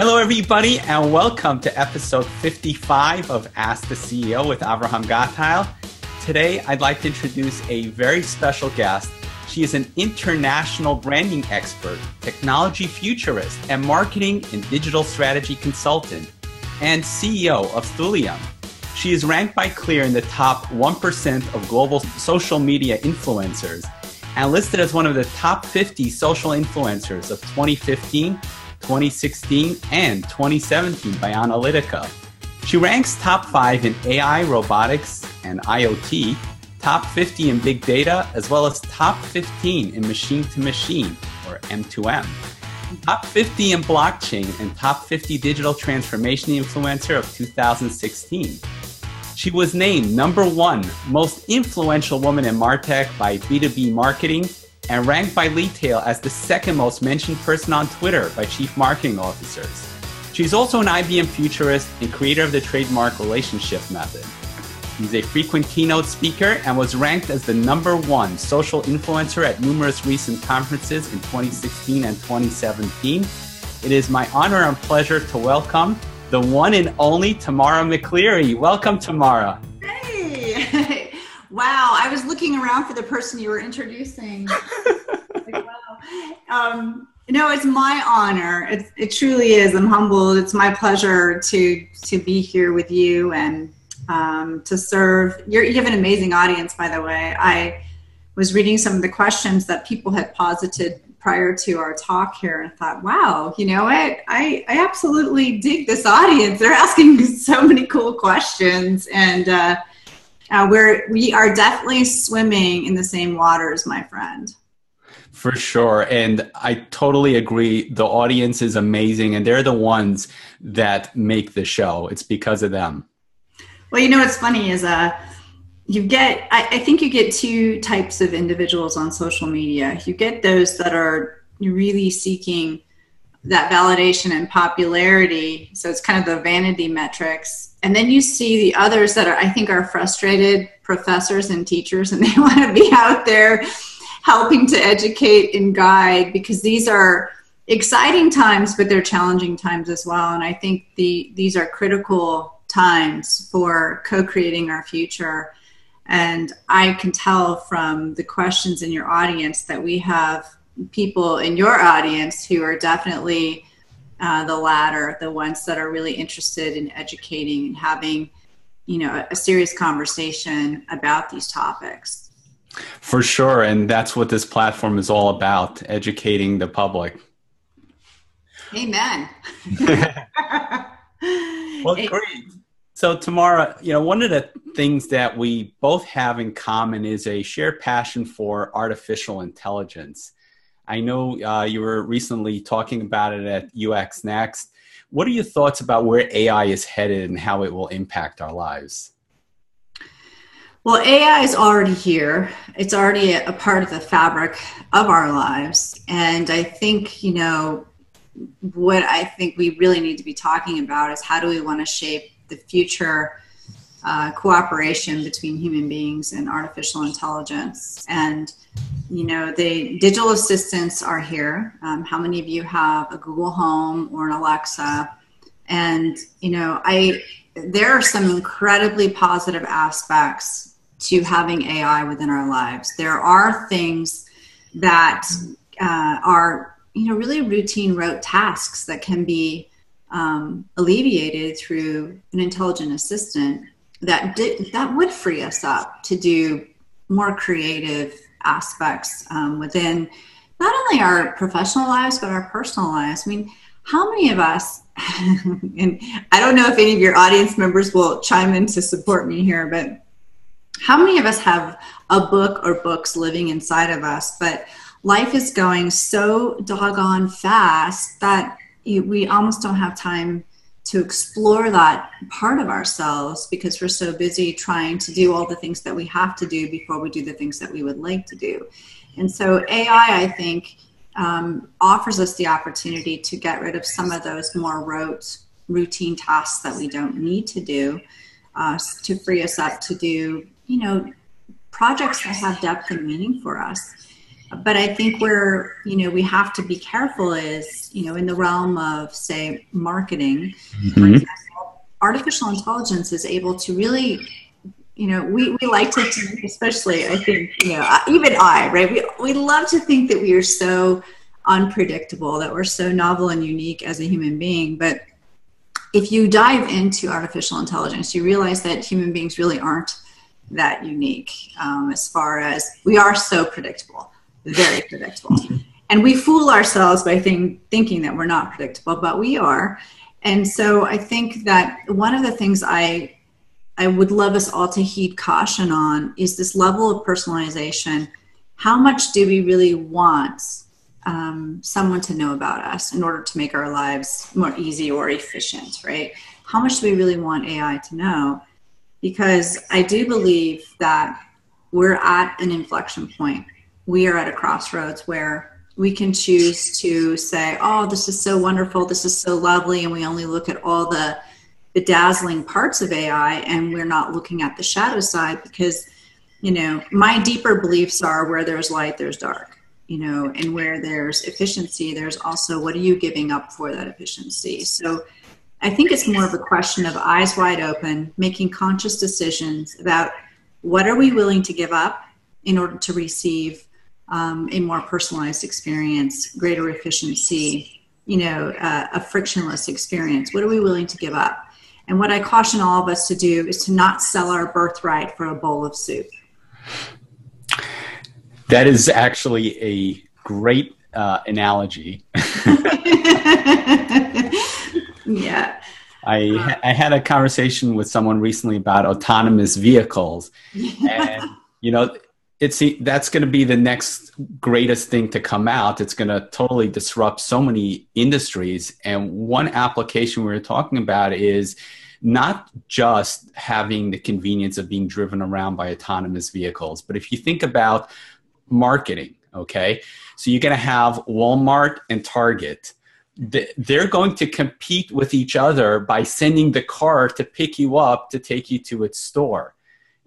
Hello, everybody, and welcome to episode 55 of Ask the CEO with Avrohom. Today, I'd like to introduce a very special guest. She is an international branding expert, technology futurist, and marketing and digital strategy consultant, and CEO of Thulium. She is ranked by Clear in the top 1% of global social media influencers and listed as one of the top 50 social influencers of 2015, 2016, and 2017 by Analytica. She ranks top 5 in AI, robotics, and IoT, top 50 in big data, as well as top 15 in machine-to-machine, or M2M, top 50 in blockchain, and top 50 digital transformation influencer of 2016. She was named #1 most influential woman in MarTech by B2B Marketing and ranked by Retail as the second most mentioned person on Twitter by chief marketing officers. She's also an IBM futurist and creator of the trademark relationship method. She's a frequent keynote speaker and was ranked as the #1 social influencer at numerous recent conferences in 2016 and 2017. It is my honor and pleasure to welcome the one and only Tamara McCleary. Welcome, Tamara. Hey! Wow, I was looking around for the person you were introducing. Wow. No, it's my honor. It truly is. I'm humbled. It's my pleasure to be here with you and to serve. You have an amazing audience, by the way. I was reading some of the questions that people had posited prior to our talk here and thought, wow, you know what? I absolutely dig this audience. They're asking so many cool questions, and we are definitely swimming in the same waters, my friend. For sure. And I totally agree. The audience is amazing, and they're the ones that make the show. It's because of them. Well, you know, what's funny is I think you get two types of individuals on social media. You get those that are really seeking that validation and popularity. So it's kind of the vanity metrics. And then you see the others that I think are frustrated professors and teachers, and they want to be out there helping to educate and guide, because these are exciting times, but they're challenging times as well. And I think these are critical times for co-creating our future. And I can tell from the questions in your audience that we have people in your audience who are definitely the latter, the ones that are really interested in educating and having, a serious conversation about these topics. For sure. And that's what this platform is all about, educating the public. Amen. Well, great. So Tamara, one of the things that we both have in common is a shared passion for artificial intelligence. I know you were recently talking about it at UX Next. What are your thoughts about where AI is headed and how it will impact our lives? Well, AI is already here. It's already a part of the fabric of our lives. And I think, what I think we really need to be talking about is how do we want to shape the future cooperation between human beings and artificial intelligence. And, the digital assistants are here. How many of you have a Google Home or an Alexa? And, there are some incredibly positive aspects to having AI within our lives. There are things that are, really routine rote tasks that can be alleviated through an intelligent assistant that would free us up to do more creative aspects within not only our professional lives, but our personal lives. I mean, how many of us, and I don't know if any of your audience members will chime in to support me here, but how many of us have a book or books living inside of us, but life is going so doggone fast that we almost don't have time to explore that part of ourselves because we're so busy trying to do all the things that we have to do before we do the things that we would like to do. And so AI, I think, offers us the opportunity to get rid of some of those more routine tasks that we don't need to do, to free us up to do, projects that have depth and meaning for us. But I think where, we have to be careful is, in the realm of, say, marketing, for example, artificial intelligence is able to really, we like to think, especially, I think, even right? We love to think that we are so unpredictable, that we're so novel and unique as a human being. But if you dive into artificial intelligence, you realize that human beings really aren't that unique, as far as we are so predictable, very predictable. And we fool ourselves by thinking that we're not predictable, but we are. And so I think that one of the things I would love us all to heed caution on is this level of personalization. How much do we really want someone to know about us in order to make our lives more easy or efficient, right? How much do we really want AI to know? Because I do believe that we're at an inflection point. We are at a crossroads where we can choose to say, oh, this is so wonderful, this is so lovely, and we only look at all the dazzling parts of AI, and we're not looking at the shadow side, because, my deeper beliefs are where there's light, there's dark. And where there's efficiency, there's also what are you giving up for that efficiency? So I think it's more of a question of eyes wide open, making conscious decisions about what are we willing to give up in order to receive a more personalized experience, greater efficiency, a frictionless experience. What are we willing to give up? And what I caution all of us to do is to not sell our birthright for a bowl of soup. That is actually a great analogy. Yeah. I had a conversation with someone recently about autonomous vehicles, and that's going to be the next greatest thing to come out. It's going to totally disrupt so many industries. And one application we were talking about is not just having the convenience of being driven around by autonomous vehicles, but if you think about marketing, okay? So you're going to have Walmart and Target. They're going to compete with each other by sending the car to pick you up to take you to its store.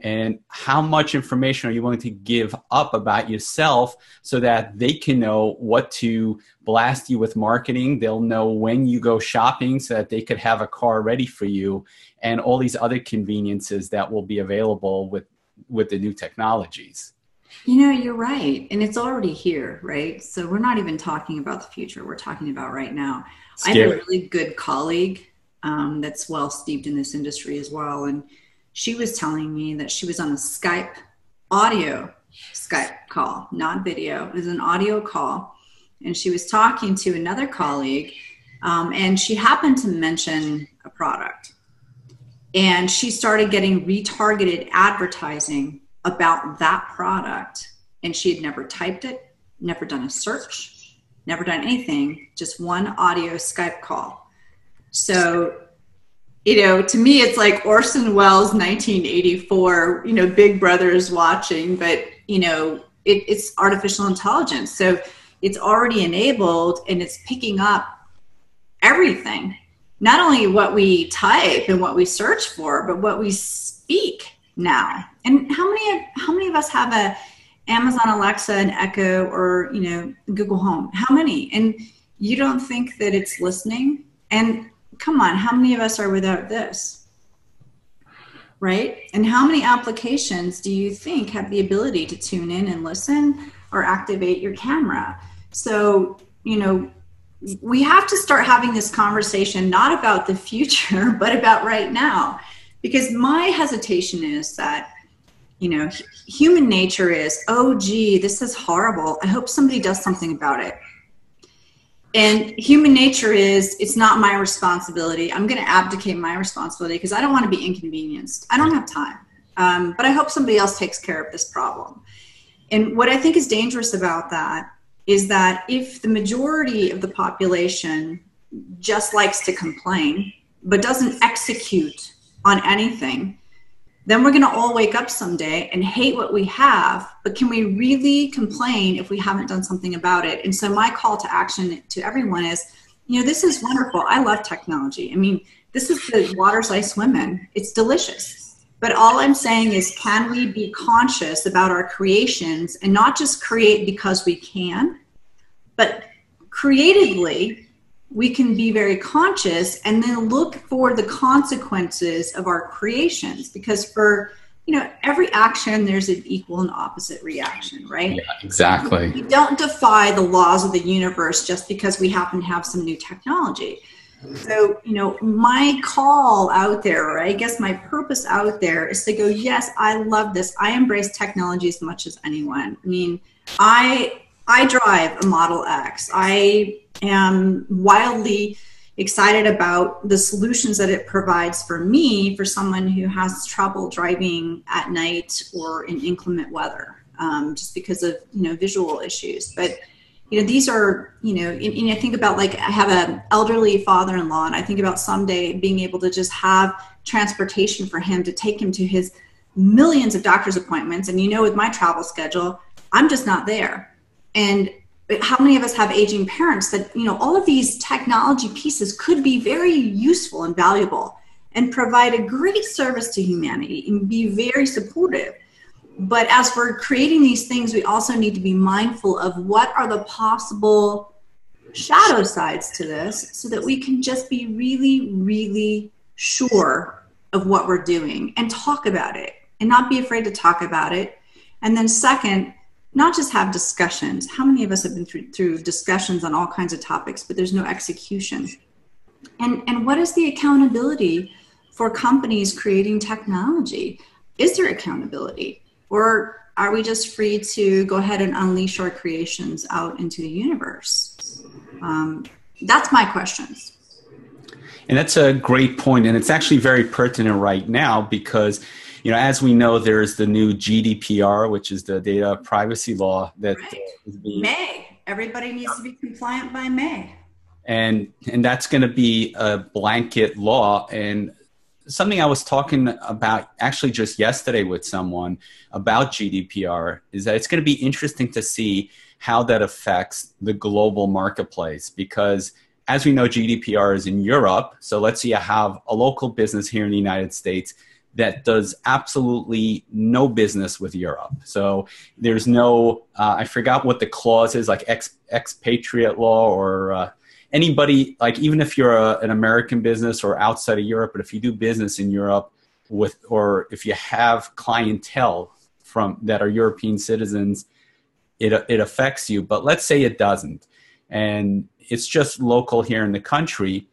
And how much information are you willing to give up about yourself so that they can know what to blast you with marketing? They'll know when you go shopping so that they could have a car ready for you, and all these other conveniences that will be available with the new technologies. You're right. And it's already here, right? So we're not even talking about the future. We're talking about right now. Scary. I have a really good colleague that's well steeped in this industry as well. And she was telling me that she was on a audio Skype call, not video. It was an audio call. And she was talking to another colleague, and she happened to mention a product. And she started getting retargeted advertising about that product. And she had never typed it, never done a search, never done anything, just one audio Skype call. So, to me, it's like Orson Welles' 1984, Big Brother is watching, but, it's artificial intelligence. So it's already enabled, and it's picking up everything, not only what we type and what we search for, but what we speak now. And how many of us have a Amazon Alexa, an Echo, or, Google Home? How many? And you don't think that it's listening? And come on, how many of us are without this? Right? And how many applications do you think have the ability to tune in and listen or activate your camera? So, we have to start having this conversation, not about the future, but about right now. Because my hesitation is that, human nature is, oh, gee, this is horrible. I hope somebody does something about it. And human nature is, it's not my responsibility. I'm going to abdicate my responsibility because I don't want to be inconvenienced. I don't have time. But I hope somebody else takes care of this problem. And what I think is dangerous about that is that if the majority of the population just likes to complain, but doesn't execute on anything, then we're going to all wake up someday and hate what we have. But can we really complain if we haven't done something about it? And so my call to action to everyone is, this is wonderful. I love technology. I mean, this is the waters I swim in. It's delicious. But all I'm saying is, can we be conscious about our creations and not just create because we can, but creatively, we can be very conscious and then look for the consequences of our creations, because for every action, there's an equal and opposite reaction, right? Yeah, exactly. We don't defy the laws of the universe just because we happen to have some new technology. So, my call out there, or I guess my purpose out there, is to go, yes, I love this. I embrace technology as much as anyone. I mean, I drive a Model X. I am wildly excited about the solutions that it provides for me, for someone who has trouble driving at night or in inclement weather, just because of visual issues. But these are and I think about, like, I have an elderly father-in-law, and I think about someday being able to just have transportation for him to take him to his millions of doctor's appointments. And with my travel schedule, I'm just not there. And how many of us have aging parents that, all of these technology pieces could be very useful and valuable and provide a great service to humanity and be very supportive. But as we're creating these things, we also need to be mindful of what are the possible shadow sides to this, so that we can just be really, really sure of what we're doing and talk about it and not be afraid to talk about it. And then second, not just have discussions. How many of us have been through discussions on all kinds of topics, but there's no execution? And what is the accountability for companies creating technology? Is there accountability? Or are we just free to go ahead and unleash our creations out into the universe? That's my questions. And that's a great point. And it's actually very pertinent right now because, as we know, there's the new GDPR, which is the data privacy law that is being... May. Everybody needs to be compliant by May. And that's going to be a blanket law. And something I was talking about actually just yesterday with someone about GDPR is that it's going to be interesting to see how that affects the global marketplace, because as we know, GDPR is in Europe. So let's say I have a local business here in the United States that does absolutely no business with Europe. So there's no, I forgot what the clause is, like expatriate law or anybody, like even if you're an American business or outside of Europe, but if you do business in Europe with, or if you have clientele that are European citizens, it affects you. But let's say it doesn't, and it's just local here in the country.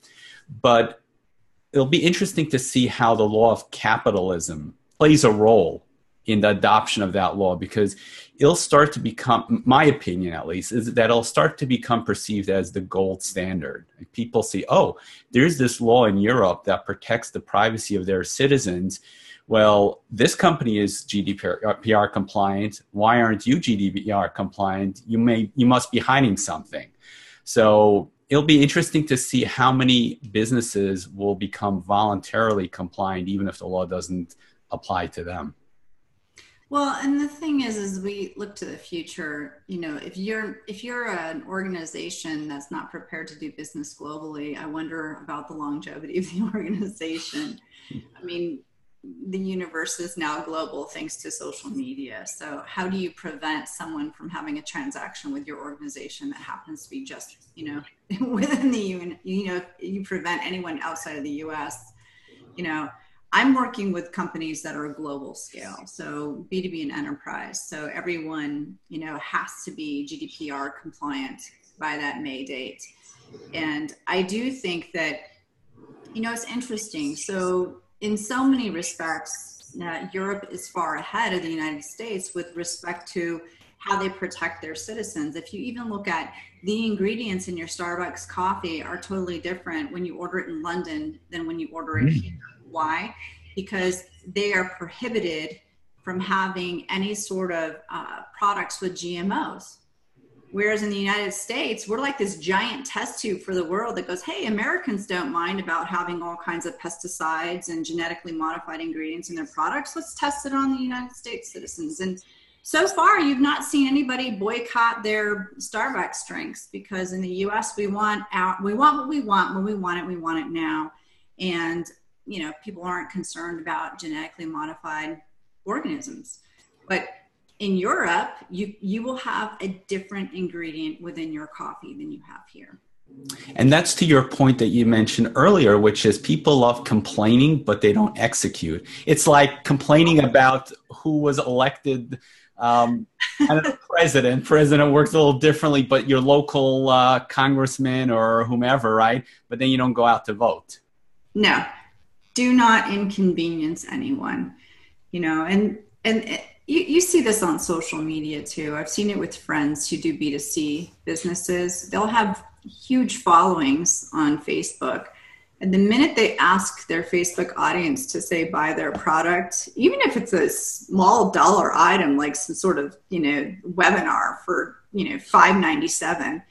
But it'll be interesting to see how the law of capitalism plays a role in the adoption of that law, because it'll start to become, my opinion at least, is that it'll start to become perceived as the gold standard. Like people see, oh, there's this law in Europe that protects the privacy of their citizens. Well, this company is GDPR compliant. Why aren't you GDPR compliant? You must be hiding something. So it'll be interesting to see how many businesses will become voluntarily compliant, even if the law doesn't apply to them. Well, and the thing is we look to the future, if you're an organization that's not prepared to do business globally, I wonder about the longevity of the organization. I mean, the universe is now global thanks to social media. So how do you prevent someone from having a transaction with your organization that happens to be just, within the, you prevent anyone outside of the US, I'm working with companies that are a global scale, so B2B and enterprise. So everyone, has to be GDPR compliant by that May date. And I do think that, it's interesting. So in so many respects, Europe is far ahead of the United States with respect to how they protect their citizens. If you even look at the ingredients in your Starbucks coffee are totally different when you order it in London than when you order it here. Why? Because they are prohibited from having any sort of products with GMOs. Whereas in the United States, we're like this giant test tube for the world that goes, hey, Americans don't mind about having all kinds of pesticides and genetically modified ingredients in their products. Let's test it on the United States citizens. And so far, you've not seen anybody boycott their Starbucks drinks, because in the US, we want what we want when we want it now. And people aren't concerned about genetically modified organisms. But in Europe, you will have a different ingredient within your coffee than you have here. And that's to your point that you mentioned earlier, which is people love complaining, but they don't execute. It's like complaining about who was elected, I don't know, president. President works a little differently, but your local congressman or whomever, right? But then you don't go out to vote. No, do not inconvenience anyone, and you see this on social media too. I've seen it with friends who do B2C businesses. They'll have huge followings on Facebook. And the minute they ask their Facebook audience to say buy their product, even if it's a small dollar item, like some sort of, webinar for, $5.97,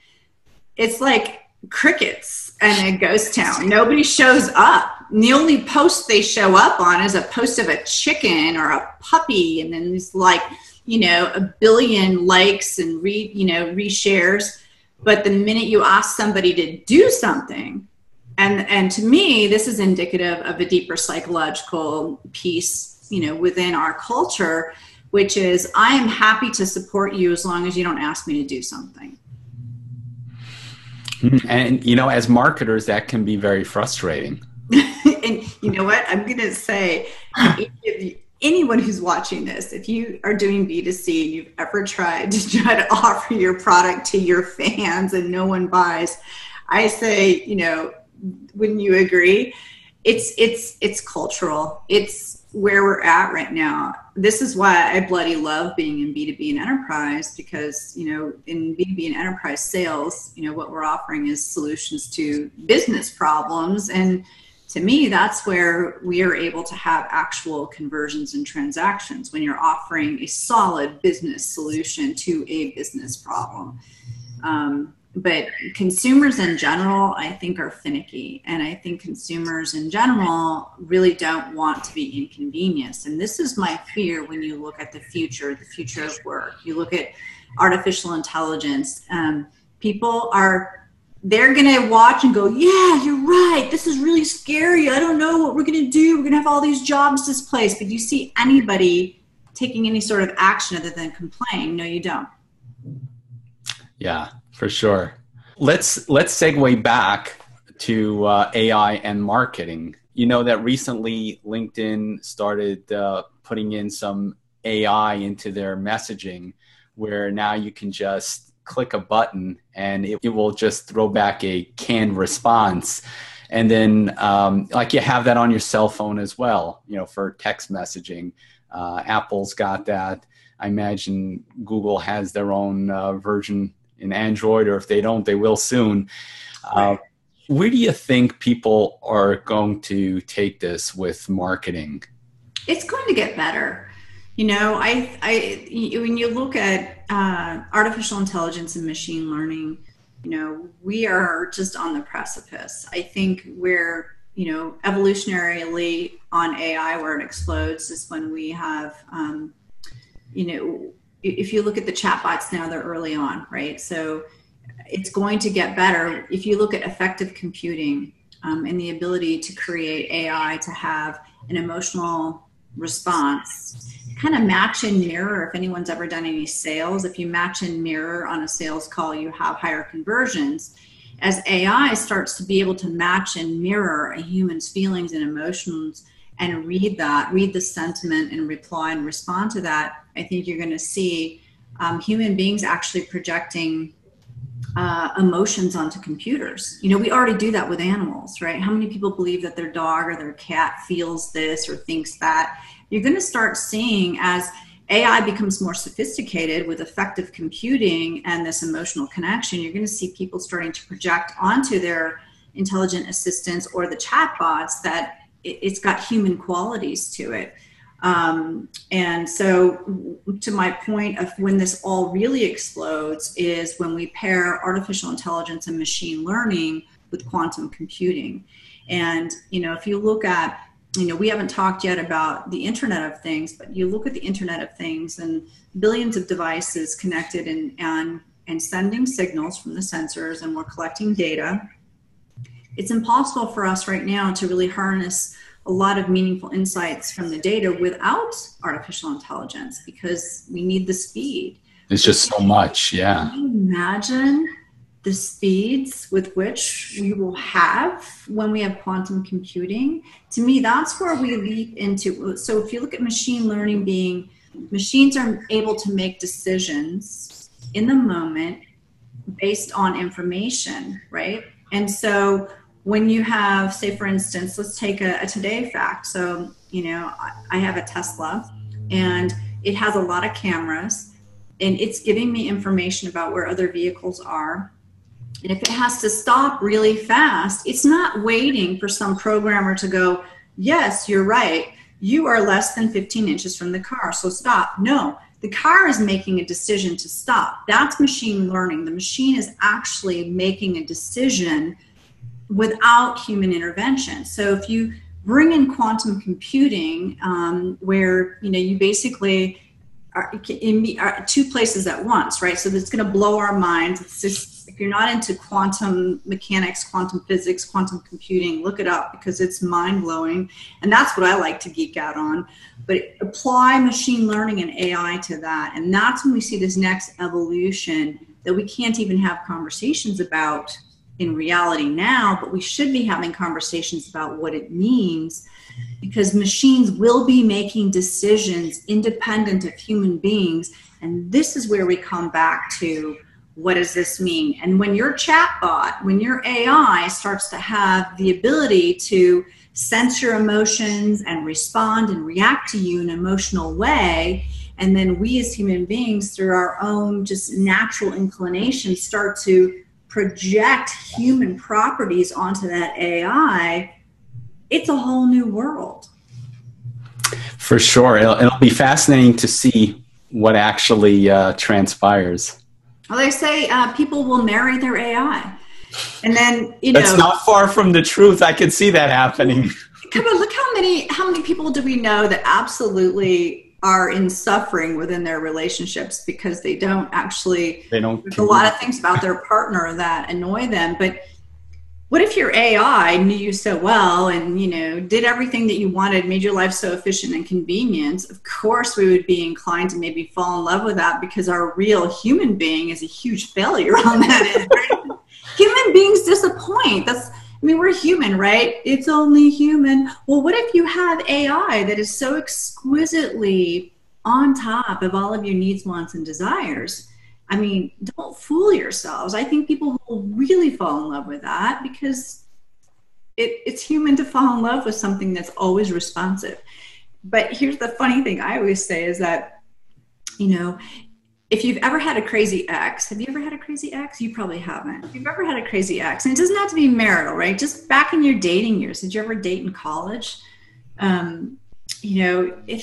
it's like crickets and a ghost town. Nobody shows up. And the only post they show up on is a post of a chicken or a puppy. And then there's like, a billion likes and reshares. But the minute you ask somebody to do something, and to me, this is indicative of a deeper psychological piece, within our culture, which is I am happy to support you as long as you don't ask me to do something. And, as marketers, that can be very frustrating. And you know what? I'm going to say, anyone who's watching this, if you are doing B2C and you've ever tried to offer your product to your fans and no one buys, I say, wouldn't you agree? It's cultural. It's where we're at right now. This is why I bloody love being in B2B and enterprise, because, in B2B and enterprise sales, what we're offering is solutions to business problems. And to me, that's where we are able to have actual conversions and transactions, when you're offering a solid business solution to a business problem. But consumers in general, I think, are finicky. And I think consumers in general really don't want to be inconvenienced. And this is my fear when you look at the future of work. You look at artificial intelligence. They're going to watch and go, yeah, you're right. This is really scary. I don't know what we're going to do. We're going to have all these jobs displaced. But you see anybody taking any sort of action other than complain? No, you don't. Yeah, for sure. Let's segue back to AI and marketing. That recently LinkedIn started putting in some AI into their messaging, where now you can just click a button and it will just throw back a canned response. And then like you have that on your cell phone as well, for text messaging. Apple's got that. I imagine Google has their own version in Android, or if they don't, they will soon. Where do you think people are going to take this with marketing? It's going to get better. When you look at artificial intelligence and machine learning, we are just on the precipice. I think we're, evolutionarily on AI, where it explodes is when we have, if you look at the chatbots now, they're early on, right? So it's going to get better. If you look at effective computing and the ability to create AI to have an emotional response, kind of match and mirror. If anyone's ever done any sales, if you match and mirror on a sales call, you have higher conversions. As AI starts to be able to match and mirror a human's feelings and emotions and read the sentiment and reply and respond to that, I think you're going to see human beings actually projecting emotions onto computers. We already do that with animals, right? How many people believe that their dog or their cat feels this or thinks that? You're going to start seeing, as AI becomes more sophisticated with effective computing and this emotional connection, you're going to see people starting to project onto their intelligent assistants or the chatbots that it's got human qualities to it. And so to my point of when this all really explodes is when we pair artificial intelligence and machine learning with quantum computing. And, if you look at, we haven't talked yet about the Internet of Things, but you look at the Internet of Things and billions of devices connected and sending signals from the sensors, and we're collecting data. It's impossible for us right now to really harness a lot of meaningful insights from the data without artificial intelligence because we need the speed. It's just so much, yeah. Can you imagine the speeds with which we will have when we have quantum computing? To me, that's where we leap into. So if you look at machine learning being, machines are able to make decisions in the moment based on information, right? And so when you have, say, for instance, let's take a today fact. So, I have a Tesla and it has a lot of cameras and it's giving me information about where other vehicles are. And if it has to stop really fast, it's not waiting for some programmer to go, yes, you're right. You are less than 15 inches from the car, so stop. No, the car is making a decision to stop. That's machine learning. The machine is actually making a decision without human intervention. So if you bring in quantum computing, where you basically are two places at once, right? So that's going to blow our minds. It's just, if you're not into quantum mechanics, quantum physics, quantum computing, look it up because it's mind-blowing. And that's what I like to geek out on. But apply machine learning and AI to that. And that's when we see this next evolution that we can't even have conversations about in reality now, but we should be having conversations about what it means, because machines will be making decisions independent of human beings. And this is where we come back to, what does this mean? And when your chatbot, when your AI starts to have the ability to sense your emotions and respond and react to you in an emotional way, and then we as human beings, through our own just natural inclinations, start to project human properties onto that AI, it's a whole new world. For sure. It'll be fascinating to see what actually transpires. Well, they say people will marry their AI. And then, That's not far from the truth. I can see that happening. Come on, look how many people do we know that absolutely are in suffering within their relationships because they don't there's a lot of things about their partner that annoy them. But what if your AI knew you so well and, did everything that you wanted, made your life so efficient and convenient? Of course, we would be inclined to maybe fall in love with that because our real human being is a huge failure on that end. Right? Human beings disappoint. We're human, right? It's only human. Well, what if you have AI that is so exquisitely on top of all of your needs, wants, and desires? Don't fool yourselves. I think people will really fall in love with that because it's human to fall in love with something that's always responsive. But here's the funny thing I always say is that, if you've ever had a crazy ex, have you ever had a crazy ex? You probably haven't. If you've ever had a crazy ex, and it doesn't have to be marital, right? Just back in your dating years, did you ever date in college?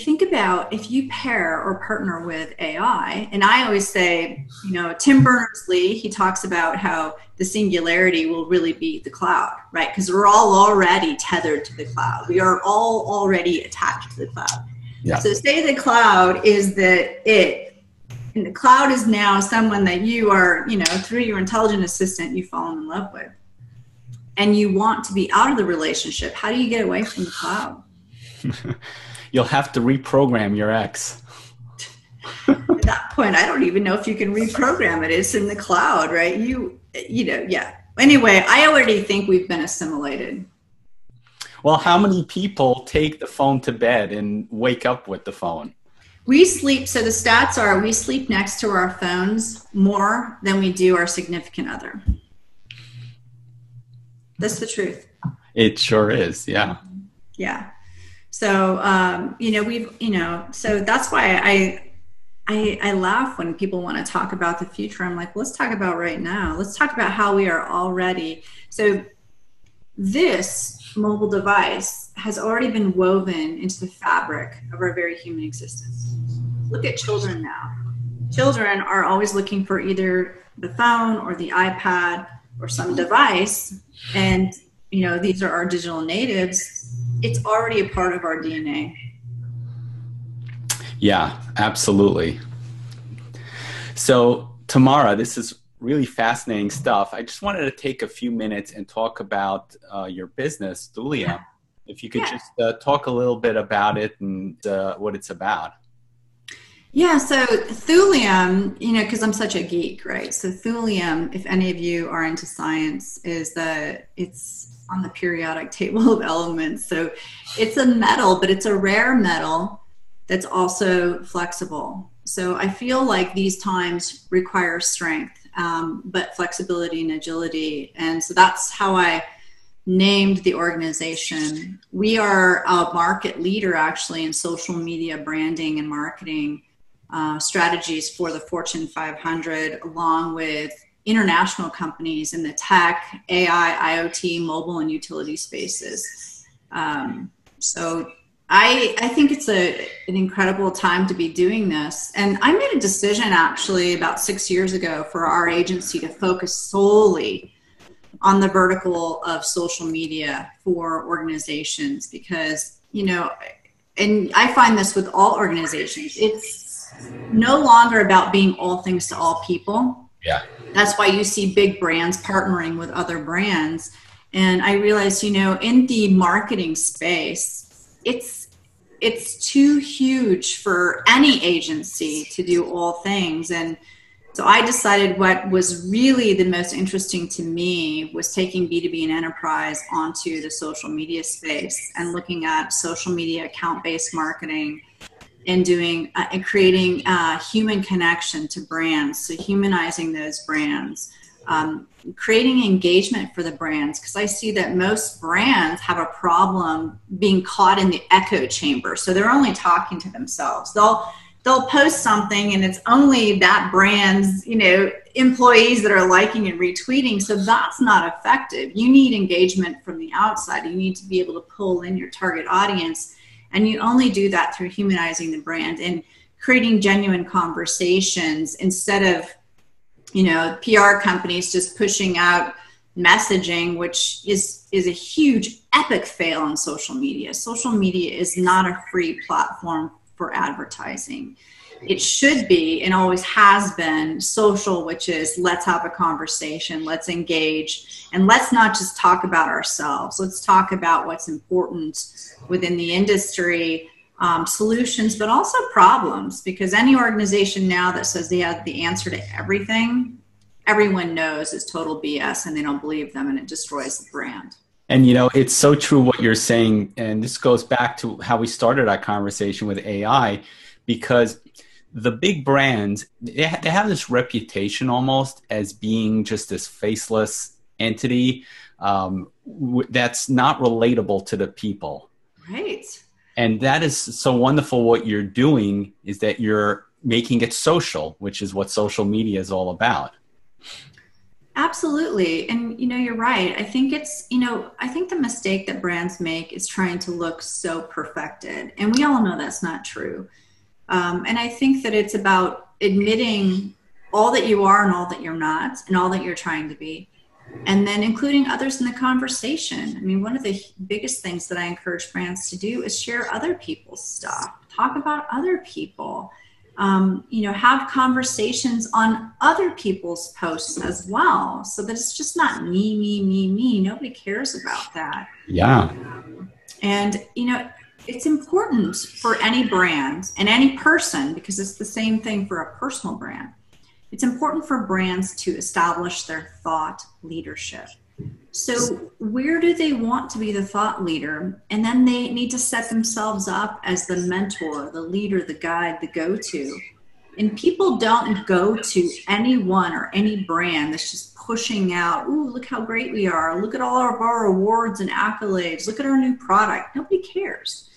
Think about if you pair or partner with AI, and I always say, Tim Berners-Lee, he talks about how the singularity will really be the cloud, right? Because we're all already tethered to the cloud. We are all already attached to the cloud. Yeah. So say the cloud is and the cloud is now someone that you are, through your intelligent assistant, you've fallen in love with. And you want to be out of the relationship. How do you get away from the cloud? You'll have to reprogram your ex. At that point, I don't even know if you can reprogram it. It's in the cloud, right? Yeah. Anyway, I already think we've been assimilated. Well, how many people take the phone to bed and wake up with the phone? We sleep, so the stats are we sleep next to our phones more than we do our significant other. That's the truth. It sure is, yeah. Yeah. So, so that's why I laugh when people want to talk about the future. I'm like, let's talk about right now. Let's talk about how we are already. So this mobile device has already been woven into the fabric of our very human existence. Look at children now. Children are always looking for either the phone or the iPad or some device. And, these are our digital natives. It's already a part of our DNA. Yeah, absolutely. So, Tamara, this is really fascinating stuff. I just wanted to take a few minutes and talk about your business, Thulia. If you could just talk a little bit about it and what it's about. Yeah, so thulium, because I'm such a geek, right? So thulium, if any of you are into science, it's on the periodic table of elements. So it's a metal, but it's a rare metal that's also flexible. So I feel like these times require strength, but flexibility and agility. And so that's how I named the organization. We are a market leader actually in social media branding and marketing strategies for the Fortune 500, along with international companies in the tech, AI, IoT, mobile, and utility spaces. So I think it's an incredible time to be doing this. And I made a decision actually about 6 years ago for our agency to focus solely on the vertical of social media for organizations because, and I find this with all organizations, it's no longer about being all things to all people. Yeah. That's why you see big brands partnering with other brands. And I realized, in the marketing space, it's too huge for any agency to do all things. And so I decided what was really the most interesting to me was taking B2B and enterprise onto the social media space and looking at social media account-based marketing and doing and creating human connection to brands, so humanizing those brands, creating engagement for the brands, because I see that most brands have a problem being caught in the echo chamber. So they're only talking to themselves. They'll post something and it's only that brand's employees that are liking and retweeting. So that's not effective. You need engagement from the outside. You need to be able to pull in your target audience. And you only do that through humanizing the brand and creating genuine conversations instead of, PR companies just pushing out messaging, which is a huge epic fail on social media. Social media is not a free platform for advertising. It should be and always has been social, which is let's have a conversation, let's engage, and let's not just talk about ourselves. Let's talk about what's important within the industry, solutions, but also problems, because any organization now that says they have the answer to everything, everyone knows is total BS and they don't believe them and it destroys the brand. And, it's so true what you're saying. And this goes back to how we started our conversation with AI, because the big brands, they have this reputation almost as being just this faceless entity that's not relatable to the people. Right. And that is so wonderful. What you're doing is that you're making it social, which is what social media is all about. Absolutely. And, you're right. I think I think the mistake that brands make is trying to look so perfected. And we all know that's not true. And I think that it's about admitting all that you are and all that you're not and all that you're trying to be. And then including others in the conversation. I mean, one of the biggest things that I encourage brands to do is share other people's stuff, talk about other people, have conversations on other people's posts as well, so that it's just not me. Nobody cares about that. Yeah. And, it's important for any brand and any person, because it's the same thing for a personal brand. It's important for brands to establish their thought leadership. So where do they want to be the thought leader? And then they need to set themselves up as the mentor, the leader, the guide, the go-to. And people don't go to anyone or any brand that's just pushing out, ooh, look how great we are. Look at all of our awards and accolades. Look at our new product. Nobody cares.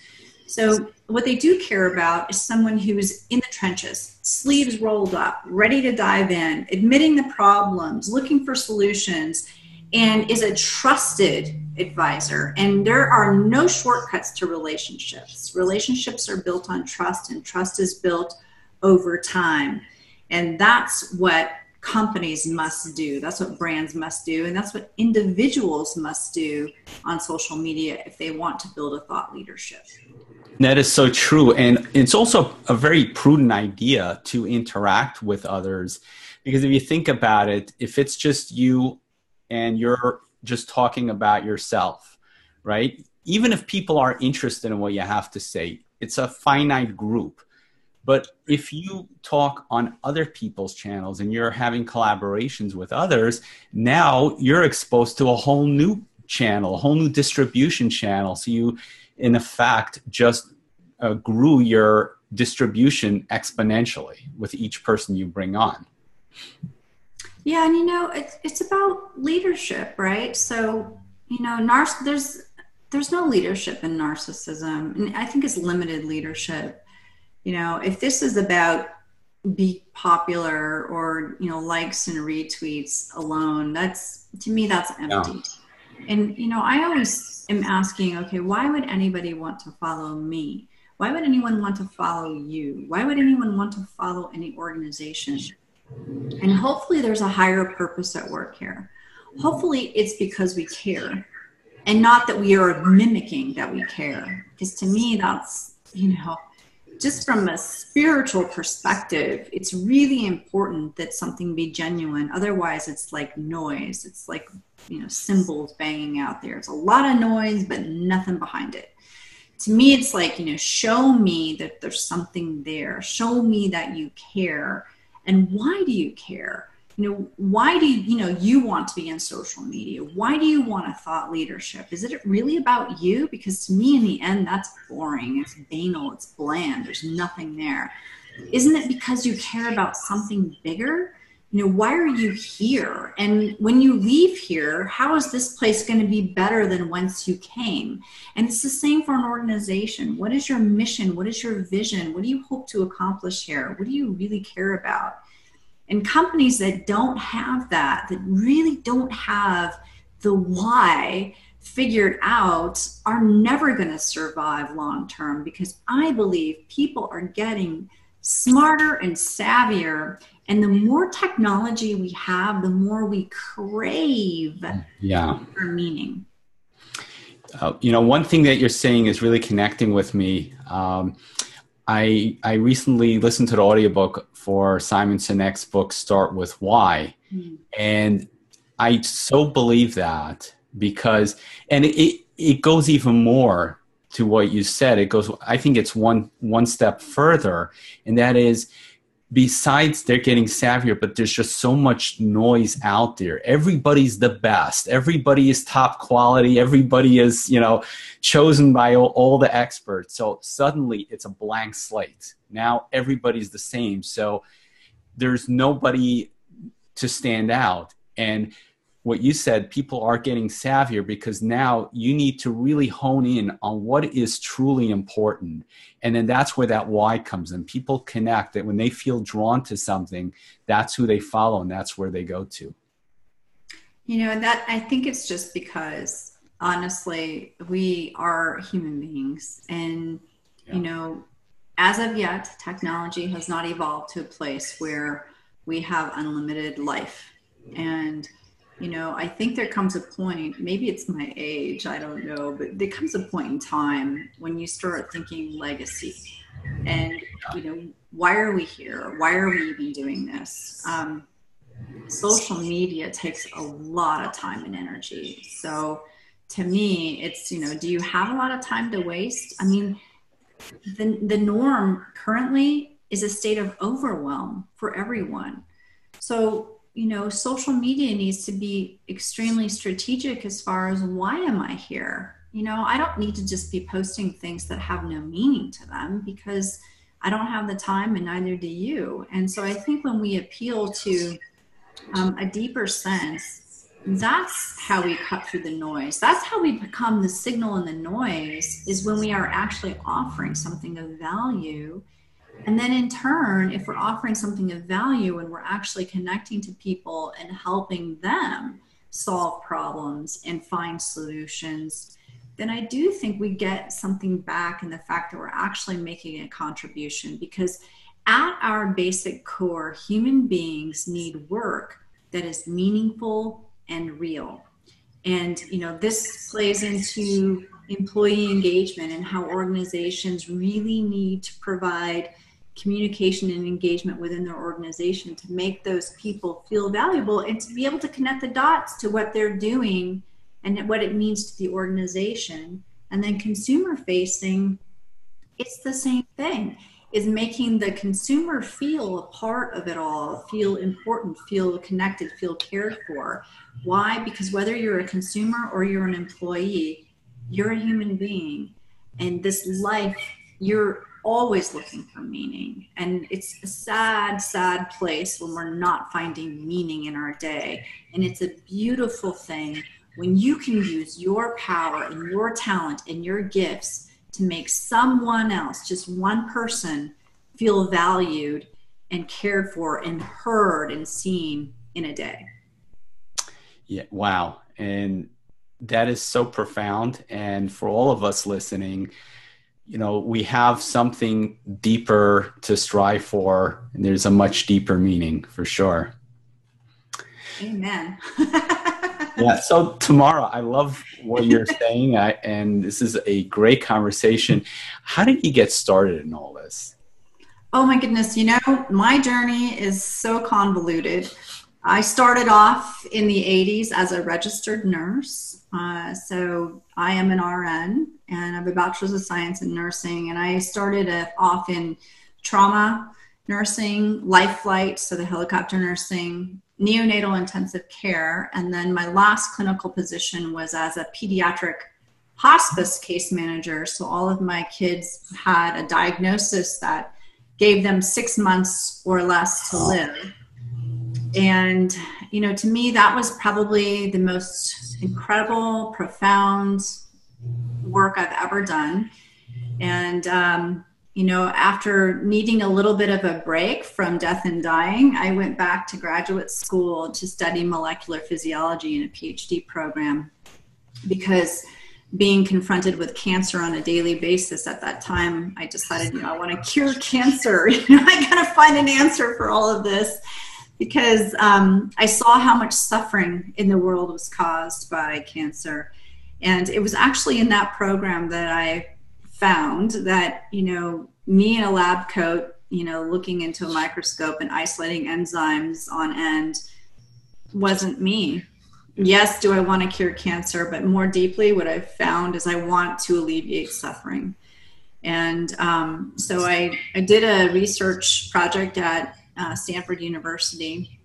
So what they do care about is someone who's in the trenches, sleeves rolled up, ready to dive in, admitting the problems, looking for solutions, and is a trusted advisor. And there are no shortcuts to relationships. Relationships are built on trust, and trust is built over time. And that's what companies must do. That's what brands must do. And that's what individuals must do on social media if they want to build a thought leadership. That is so true. And it's also a very prudent idea to interact with others, because if you think about it, if it's just you and you're just talking about yourself, right? even if people are interested in what you have to say, it's a finite group. But if you talk on other people's channels and you're having collaborations with others, now you're exposed to a whole new channel, a whole new distribution channel. So you, in effect, just grew your distribution exponentially with each person you bring on. Yeah, and it's about leadership, right? So, there's no leadership in narcissism, and I think it's limited leadership. If this is about be popular or likes and retweets alone, to me that's empty. Yeah. And I always am asking, okay, why would anybody want to follow me? Why would anyone want to follow you? Why would anyone want to follow any organization? And hopefully there's a higher purpose at work here. Hopefully it's because we care, and not that we are mimicking that we care. Because to me, that's, just from a spiritual perspective, it's really important that something be genuine. Otherwise, it's like noise. It's like, cymbals banging out there. It's a lot of noise, but nothing behind it. To me, it's like, show me that there's something there. Show me that you care. And why do you care? Why do you want to be in social media? Why do you want a thought leadership? Is it really about you? Because to me, in the end, that's boring. It's banal. It's bland. There's nothing there. Isn't it because you care about something bigger? Why are you here? And when you leave here, how is this place going to be better than whence you came? And it's the same for an organization. What is your mission? What is your vision? What do you hope to accomplish here? What do you really care about? And companies that don't have that really don't have the why figured out, are never going to survive long term, because I believe people are getting smarter and savvier. And the more technology we have, the more we crave for meaning. One thing that you're saying is really connecting with me. I recently listened to the audiobook for Simon Sinek's book, Start With Why. Mm. And I so believe that because, and it goes even more to what you said. It goes, I think it's one step further. And that is, besides they're getting savvier, but there's just so much noise out there. Everybody's the best. Everybody is top quality. Everybody is, chosen by all the experts. So suddenly it's a blank slate. Now everybody's the same. So there's nobody to stand out. And what you said, people are getting savvier because now you need to really hone in on what is truly important. And then that's where that why comes in. People connect that when they feel drawn to something, that's who they follow and that's where they go to. That I think it's just because, honestly, we are human beings. And, as of yet, technology has not evolved to a place where we have unlimited life. And I think there comes a point, maybe it's my age, I don't know, but there comes a point in time when you start thinking legacy and, why are we here? Why are we even doing this? Social media takes a lot of time and energy. So to me, it's, do you have a lot of time to waste? I mean, the norm currently is a state of overwhelm for everyone. So social media needs to be extremely strategic as far as why am I here? I don't need to just be posting things that have no meaning to them because I don't have the time and neither do you. And so I think when we appeal to a deeper sense, that's how we cut through the noise. That's how we become the signal in the noise, is when we are actually offering something of value. And then in turn, if we're offering something of value and we're actually connecting to people and helping them solve problems and find solutions, then I do think we get something back in the fact that we're actually making a contribution. Because at our basic core, human beings need work that is meaningful and real. And, this plays into employee engagement and how organizations really need to provide communication and engagement within their organization to make those people feel valuable and to be able to connect the dots to what they're doing and what it means to the organization And then consumer facing, it's the same thing, is making the consumer feel a part of it all, feel important, feel connected, feel cared for. Why? Because whether you're a consumer or you're an employee, you're a human being. And this life, you're always looking for meaning. And it's a sad, sad place when we're not finding meaning in our day. And it's a beautiful thing when you can use your power and your talent and your gifts to make someone else, just one person, feel valued and cared for and heard and seen in a day. Yeah, wow. And that is so profound. And for all of us listening, you know, we have something deeper to strive for, and there's a much deeper meaning for sure. Amen. Yeah. So Tamara, I love what you're saying. And this is a great conversation. How did you get started in all this? Oh my goodness. You know, my journey is so convoluted. I started off in the 80s as a registered nurse. So I am an RN and I have a bachelor's of science in nursing. And I started off in trauma nursing, life flight, so the helicopter nursing, neonatal intensive care. And then my last clinical position was as a pediatric hospice case manager. So all of my kids had a diagnosis that gave them 6 months or less to live. And, you know, to me, that was probably the most incredible, profound work I've ever done. And, you know, after needing a little bit of a break from death and dying, I went back to graduate school to study molecular physiology in a PhD program, because being confronted with cancer on a daily basis at that time, I decided, you know, I want to cure cancer. You know, I got to find an answer for all of this, because I saw how much suffering in the world was caused by cancer. And it was actually in that program that I found that, you know, me in a lab coat, you know, looking into a microscope and isolating enzymes on end wasn't me. Yes, do I want to cure cancer? But more deeply, what I've found is I want to alleviate suffering. And so I did a research project at Stanford University,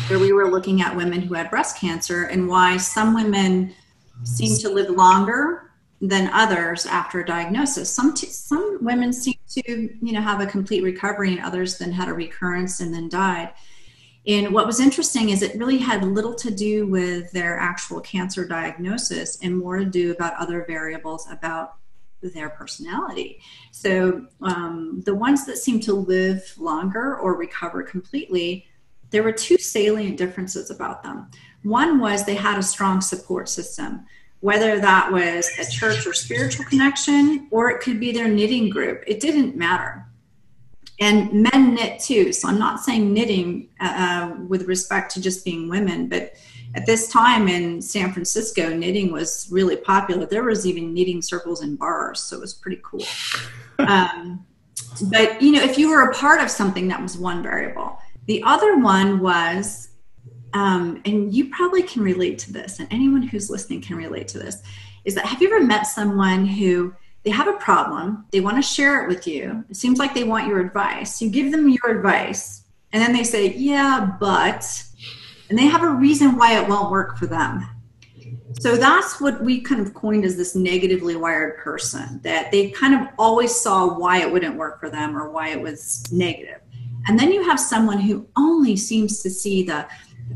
where we were looking at women who had breast cancer and why some women seem to live longer than others after a diagnosis. Some women seem to, you know, have a complete recovery, and others then had a recurrence and then died. And what was interesting is it really had little to do with their actual cancer diagnosis and more to do about other variables about their personality. So the ones that seemed to live longer or recover completely, there were two salient differences about them. One was they had a strong support system, whether that was a church or spiritual connection, or it could be their knitting group. It didn't matter. And men knit too. So I'm not saying knitting with respect to just being women, but at this time in San Francisco, knitting was really popular. There was even knitting circles in bars, so it was pretty cool. But, you know, if you were a part of something, that was one variable. The other one was, and you probably can relate to this, and anyone who's listening can relate to this, is that have you ever met someone who they have a problem, they want to share it with you, it seems like they want your advice, you give them your advice, and then they say, yeah, but, and they have a reason why it won't work for them. So that's what we kind of coined as this negatively wired person, that they kind of always saw why it wouldn't work for them or why it was negative. And then you have someone who only seems to see the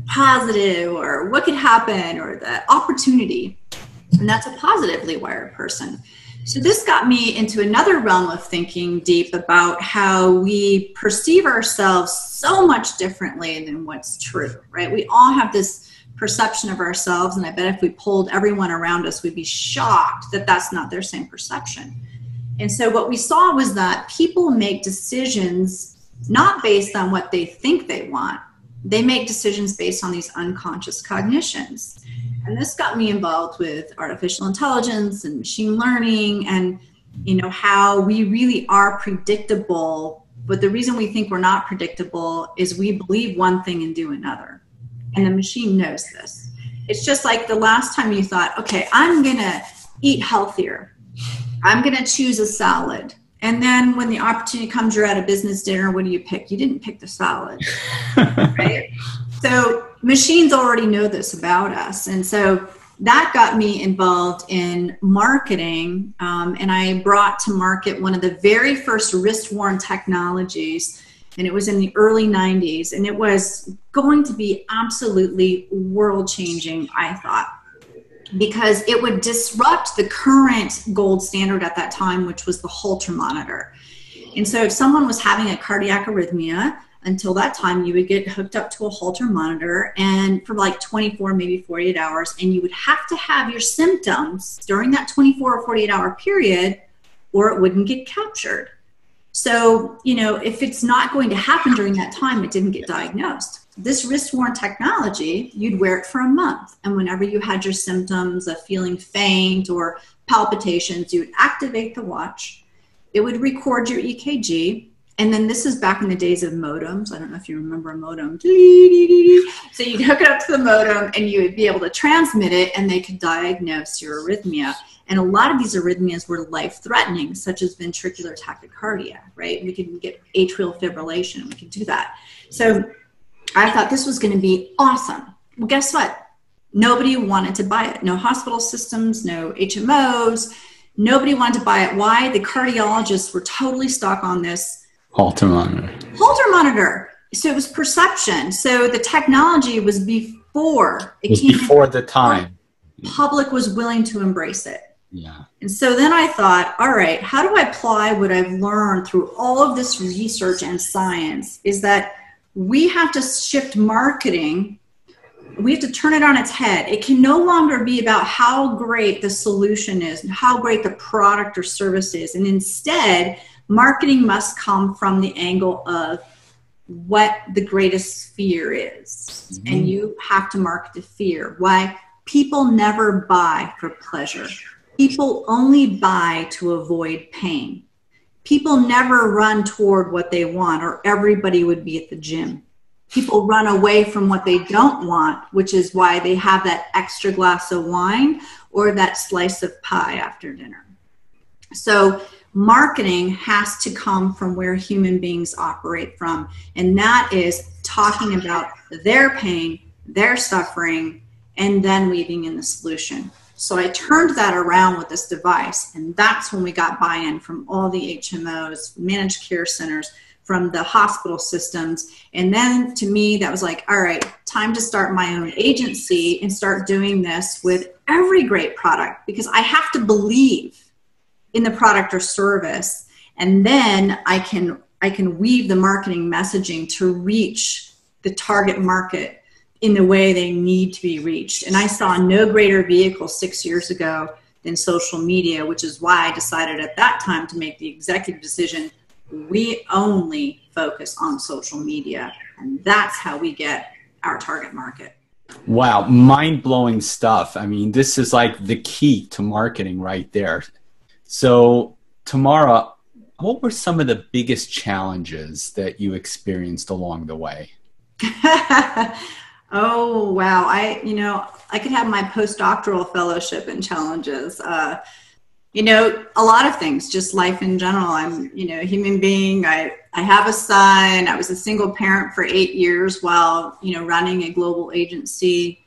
positive or what could happen or the opportunity, and that's a positively wired person. So this got me into another realm of thinking deep about how we perceive ourselves so much differently than what's true, right? We all have this perception of ourselves, and I bet if we polled everyone around us, we'd be shocked that that's not their same perception. And so what we saw was that people make decisions not based on what they think they want. They make decisions based on these unconscious cognitions. And this got me involved with artificial intelligence and machine learning and, you know, how we really are predictable. But the reason we think we're not predictable is we believe one thing and do another. And the machine knows this. It's just like the last time you thought, okay, I'm going to eat healthier. I'm going to choose a salad. And then when the opportunity comes, you're at a business dinner, what do you pick? You didn't pick the salad, right? So machines already know this about us. And so that got me involved in marketing. And I brought to market one of the very first wrist-worn technologies. And it was in the early 90s. And it was going to be absolutely world-changing, I thought, because it would disrupt the current gold standard at that time, which was the Holter monitor. And so if someone was having a cardiac arrhythmia, until that time, you would get hooked up to a Holter monitor and for like 24, maybe 48 hours, and you would have to have your symptoms during that 24 or 48 hour period, or it wouldn't get captured. So, you know, if it's not going to happen during that time, it didn't get diagnosed. This wrist-worn technology, you'd wear it for a month. And whenever you had your symptoms of feeling faint or palpitations, you would activate the watch. It would record your EKG. And then this is back in the days of modems. I don't know if you remember a modem. So you'd hook it up to the modem and you would be able to transmit it and they could diagnose your arrhythmia. And a lot of these arrhythmias were life-threatening, such as ventricular tachycardia, right? We could get atrial fibrillation. We could do that. So I thought this was going to be awesome. Well, guess what? Nobody wanted to buy it. No hospital systems, no HMOs. Nobody wanted to buy it. Why? The cardiologists were totally stuck on this Holter monitor. Holter monitor. So it was perception. So the technology was before it was before the time. Public was willing to embrace it. Yeah. And so then I thought, all right, how do I apply what I've learned through all of this research and science? Is that we have to shift marketing. We have to turn it on its head. It can no longer be about how great the solution is and how great the product or service is. And instead, marketing must come from the angle of what the greatest fear is. Mm-hmm. And you have to market the fear. Why? People never buy for pleasure. People only buy to avoid pain. People never run toward what they want, or everybody would be at the gym. People run away from what they don't want, which is why they have that extra glass of wine or that slice of pie after dinner. So marketing has to come from where human beings operate from. And that is talking about their pain, their suffering, and then weaving in the solution. So I turned that around with this device. And that's when we got buy-in from all the HMOs, managed care centers, from the hospital systems. And then to me, that was like, all right, time to start my own agency and start doing this with every great product, because I have to believe in the product or service. And then I can weave the marketing messaging to reach the target market in the way they need to be reached. And I saw no greater vehicle 6 years ago than social media, which is why I decided at that time to make the executive decision. We only focus on social media, and that's how we get our target market. Wow, mind-blowing stuff. I mean, this is like the key to marketing right there. So, Tamara, what were some of the biggest challenges that you experienced along the way? Oh, wow. I could have my postdoctoral fellowship in challenges. A lot of things, just life in general. I'm, a human being. I have a son. I was a single parent for 8 years while, running a global agency.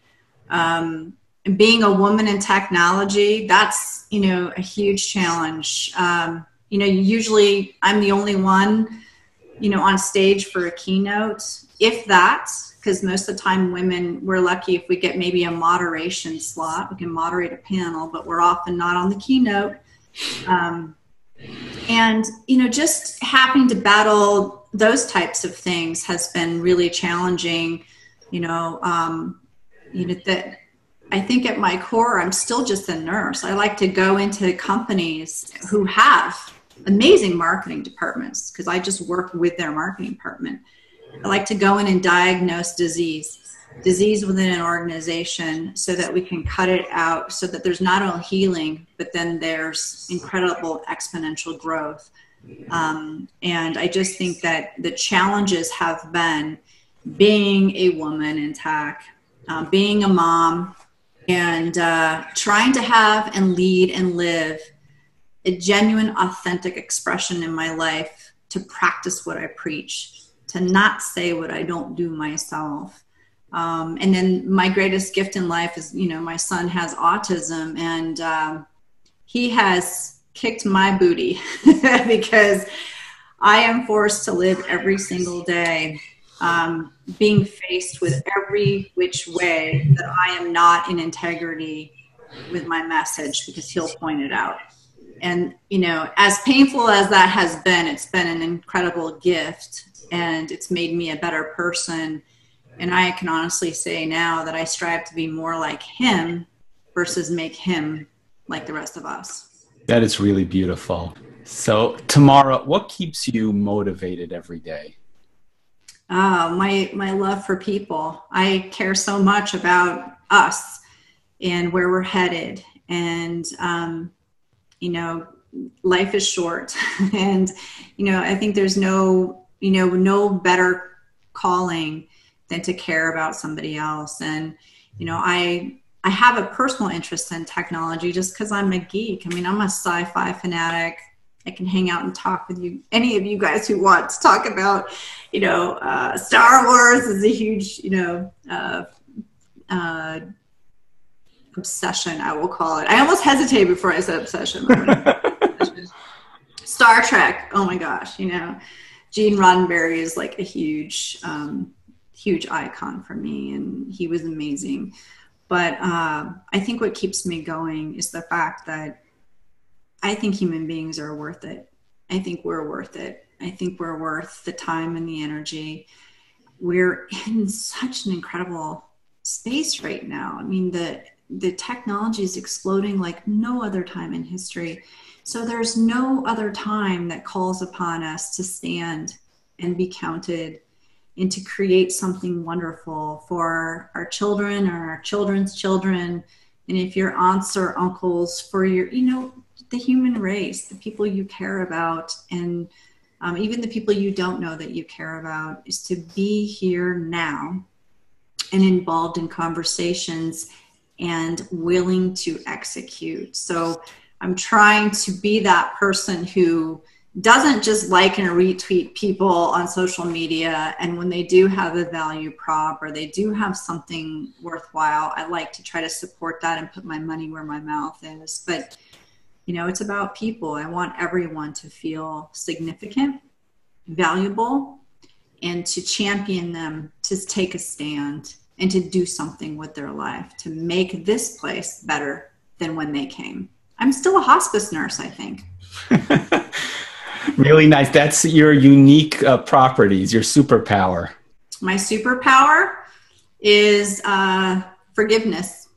And being a woman in technology, that's, a huge challenge. Usually I'm the only one, on stage for a keynote, if that, because most of the time women, we're lucky if we get maybe a moderation slot. We can moderate a panel, but we're often not on the keynote. Just having to battle those types of things has been really challenging. That I think at my core, I'm still just a nurse. I like to go into companies who have amazing marketing departments because I just work with their marketing department. I like to go in and diagnose disease within an organization so that we can cut it out so that there's not only healing, but then there's incredible exponential growth. And I just think that the challenges have been being a woman in tech, being a mom, and trying to have and lead and live a genuine, authentic expression in my life, to practice what I preach, to not say what I don't do myself. And then my greatest gift in life is, my son has autism, and he has kicked my booty because I am forced to live every single day being faced with every which way that I am not in integrity with my message, because he'll point it out. And, as painful as that has been, it's been an incredible gift, and it's made me a better person. And I can honestly say now that I strive to be more like him versus make him like the rest of us. That is really beautiful. So, Tamara, what keeps you motivated every day? My love for people. I care so much about us and where we're headed. And, life is short. And, I think there's no better calling than to care about somebody else. And, I have a personal interest in technology just because I'm a geek. I'm a sci-fi fanatic. I can hang out and talk with you, any of you guys who want to talk about, Star Wars is a huge, obsession, I will call it. I almost hesitated before I said obsession. Star Trek, oh my gosh, Gene Roddenberry is like a huge icon for me, and he was amazing. But I think what keeps me going is the fact that I think human beings are worth it. I think we're worth it. I think we're worth the time and the energy. We're in such an incredible space right now. The technology is exploding like no other time in history. So there's no other time that calls upon us to stand and be counted and to create something wonderful for our children or our children's children. And if your aunts or uncles, for your, the human race, the people you care about, and even the people you don't know that you care about, is to be here now and involved in conversations and willing to execute. So I'm trying to be that person who doesn't just like and retweet people on social media. And when they do have a value prop or they do have something worthwhile, I like to try to support that and put my money where my mouth is. But, it's about people. I want everyone to feel significant, valuable, and to champion them, to take a stand and to do something with their life to make this place better than when they came. I'm still a hospice nurse, I think. Really nice. That's your unique properties, your superpower. My superpower is forgiveness.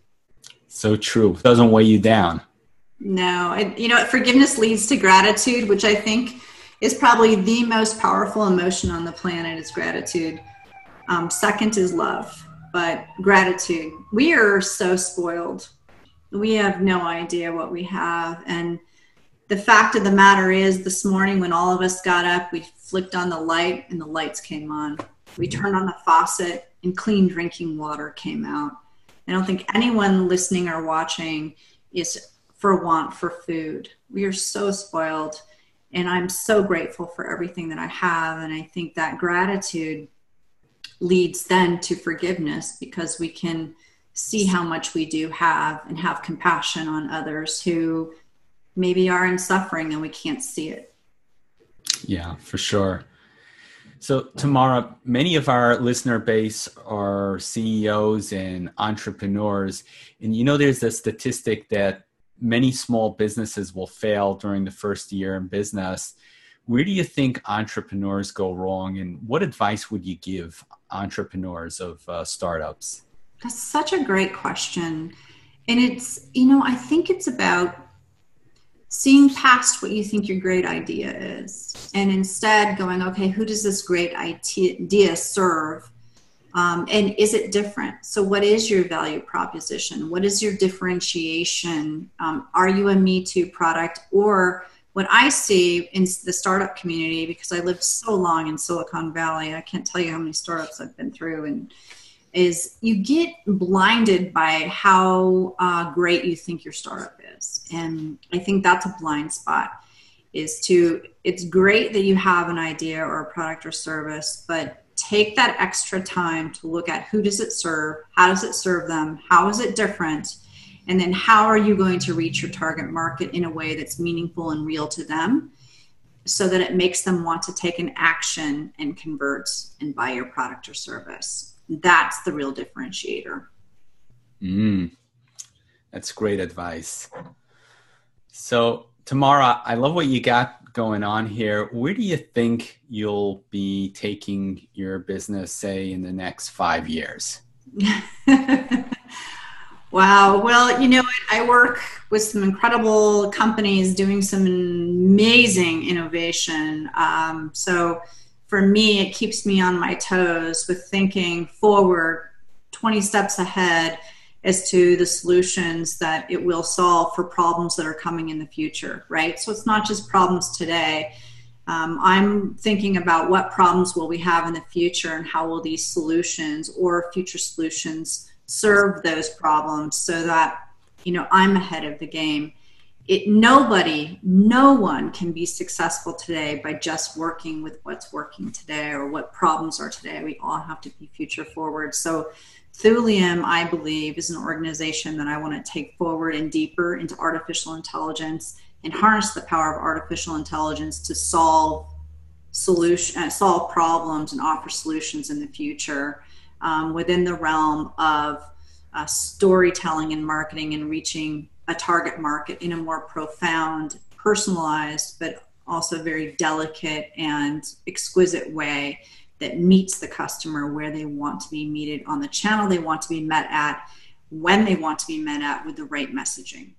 So true. Doesn't weigh you down. No. Forgiveness leads to gratitude, which I think is probably the most powerful emotion on the planet, is gratitude. Second is love, but gratitude. We are so spoiled. We have no idea what we have. And the fact of the matter is, this morning when all of us got up, we flicked on the light and the lights came on. We turned on the faucet and clean drinking water came out. I don't think anyone listening or watching is for want for food. We are so spoiled, and I'm so grateful for everything that I have. And I think that gratitude leads then to forgiveness, because we can see how much we do have and have compassion on others who maybe are in suffering and we can't see it. Yeah, for sure. So Tamara, many of our listener base are CEOs and entrepreneurs. And there's a statistic that many small businesses will fail during the first year in business. Where do you think entrepreneurs go wrong? And what advice would you give entrepreneurs of startups? That's such a great question. And it's, I think it's about seeing past what you think your great idea is, and instead going, okay, who does this great idea serve? And is it different? So what is your value proposition? What is your differentiation? Are you a Me Too product? Or what I see in the startup community, because I lived so long in Silicon Valley, I can't tell you how many startups I've been through, and is you get blinded by how great you think your startup is. And I think that's a blind spot. It's great that you have an idea or a product or service, but take that extra time to look at who does it serve, how does it serve them, how is it different, and then how are you going to reach your target market in a way that's meaningful and real to them so that it makes them want to take an action and convert and buy your product or service. That's the real differentiator. That's great advice. So, Tamara, I love what you got going on here. Where do you think you'll be taking your business, say, in the next 5 years? Wow. Well, you know what? I work with some incredible companies doing some amazing innovation. So for me, it keeps me on my toes with thinking forward 20 steps ahead as to the solutions that it will solve for problems that are coming in the future, right? So it's not just problems today. I'm thinking about what problems will we have in the future and how will these solutions or future solutions serve those problems so that, you know, I'm ahead of the game. No one can be successful today by just working with what's working today or what problems are today. We all have to be future forward. So Thulium, I believe, is an organization that I want to take forward and deeper into artificial intelligence and harness the power of artificial intelligence to solve problems and offer solutions in the future within the realm of storytelling and marketing and reaching a target market in a more profound, personalized, but also very delicate and exquisite way that meets the customer where they want to be meted, on the channel they want to be met at, when they want to be met at, with the right messaging.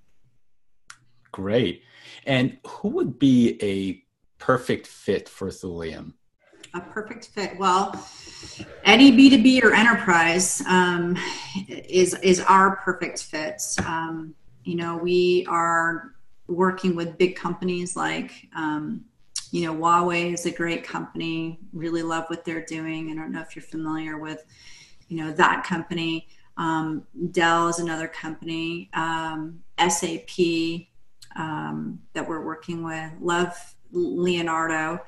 Great. And who would be a perfect fit for Thulium? A perfect fit. Well, any B2B or enterprise is our perfect fit. You know, we are working with big companies like, you know, Huawei is a great company. Really love what they're doing. I don't know if you're familiar with, you know, that company. Dell is another company. SAP that we're working with. Love Leonardo.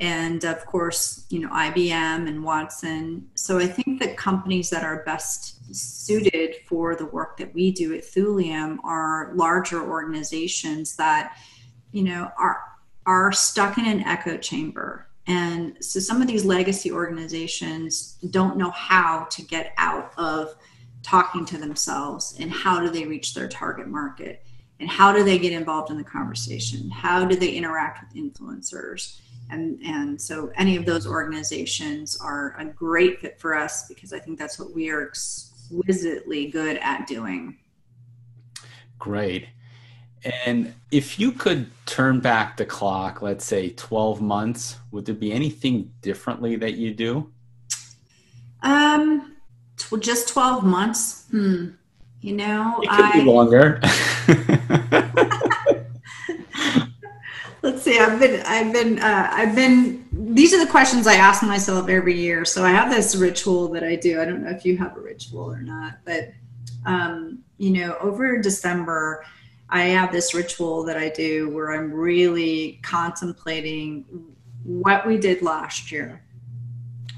And of course, you know, IBM and Watson. So I think the companies that are best suited for the work that we do at Thulium are larger organizations that, you know, are stuck in an echo chamber. And so some of these legacy organizations don't know how to get out of talking to themselves and how do they reach their target market and how do they get involved in the conversation? How do they interact with influencers? And so any of those organizations are a great fit for us because I think that's what we are exquisitely good at doing. Great. And if you could turn back the clock, let's say 12 months, would there be anything differently that you do? Just 12 months. You know, it could be longer. Let's see. I've been. These are the questions I ask myself every year. So I have this ritual that I do. I don't know if you have a ritual or not, but you know, over December, I have this ritual that I do where I'm really contemplating what we did last year,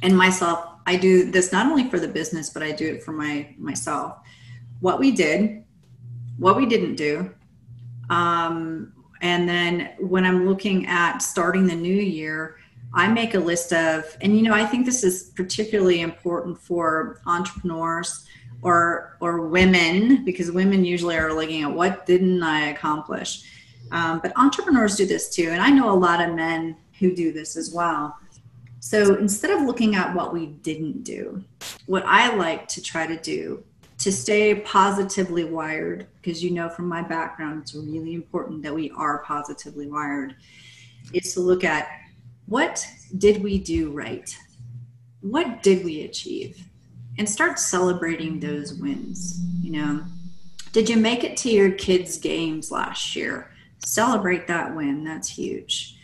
and myself. I do this not only for the business, but I do it for myself. What we did, what we didn't do. And then when I'm looking at starting the new year, I make a list of, and you know, I think this is particularly important for entrepreneurs or women, because women usually are looking at what didn't I accomplish. But entrepreneurs do this too. And I know a lot of men who do this as well. So instead of looking at what we didn't do, what I like to try to do to stay positively wired, because you know from my background, it's really important that we are positively wired, is to look at what did we do right? What did we achieve? And start celebrating those wins. You know, did you make it to your kids' games last year? Celebrate that win. That's huge.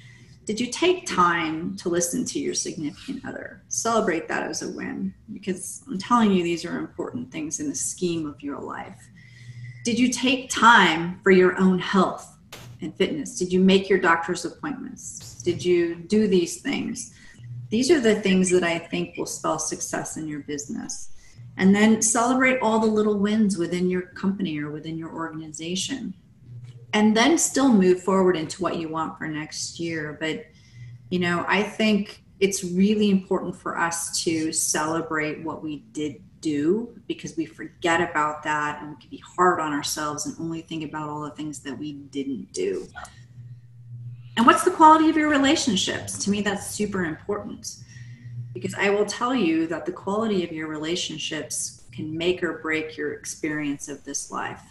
Did you take time to listen to your significant other? Celebrate that as a win, because I'm telling you, these are important things in the scheme of your life. Did you take time for your own health and fitness? Did you make your doctor's appointments? Did you do these things? These are the things that I think will spell success in your business. And then celebrate all the little wins within your company or within your organization. And then still move forward into what you want for next year. But, you know, I think it's really important for us to celebrate what we did do, because we forget about that and we can be hard on ourselves and only think about all the things that we didn't do. And what's the quality of your relationships? To me, that's super important, because I will tell you that the quality of your relationships can make or break your experience of this life.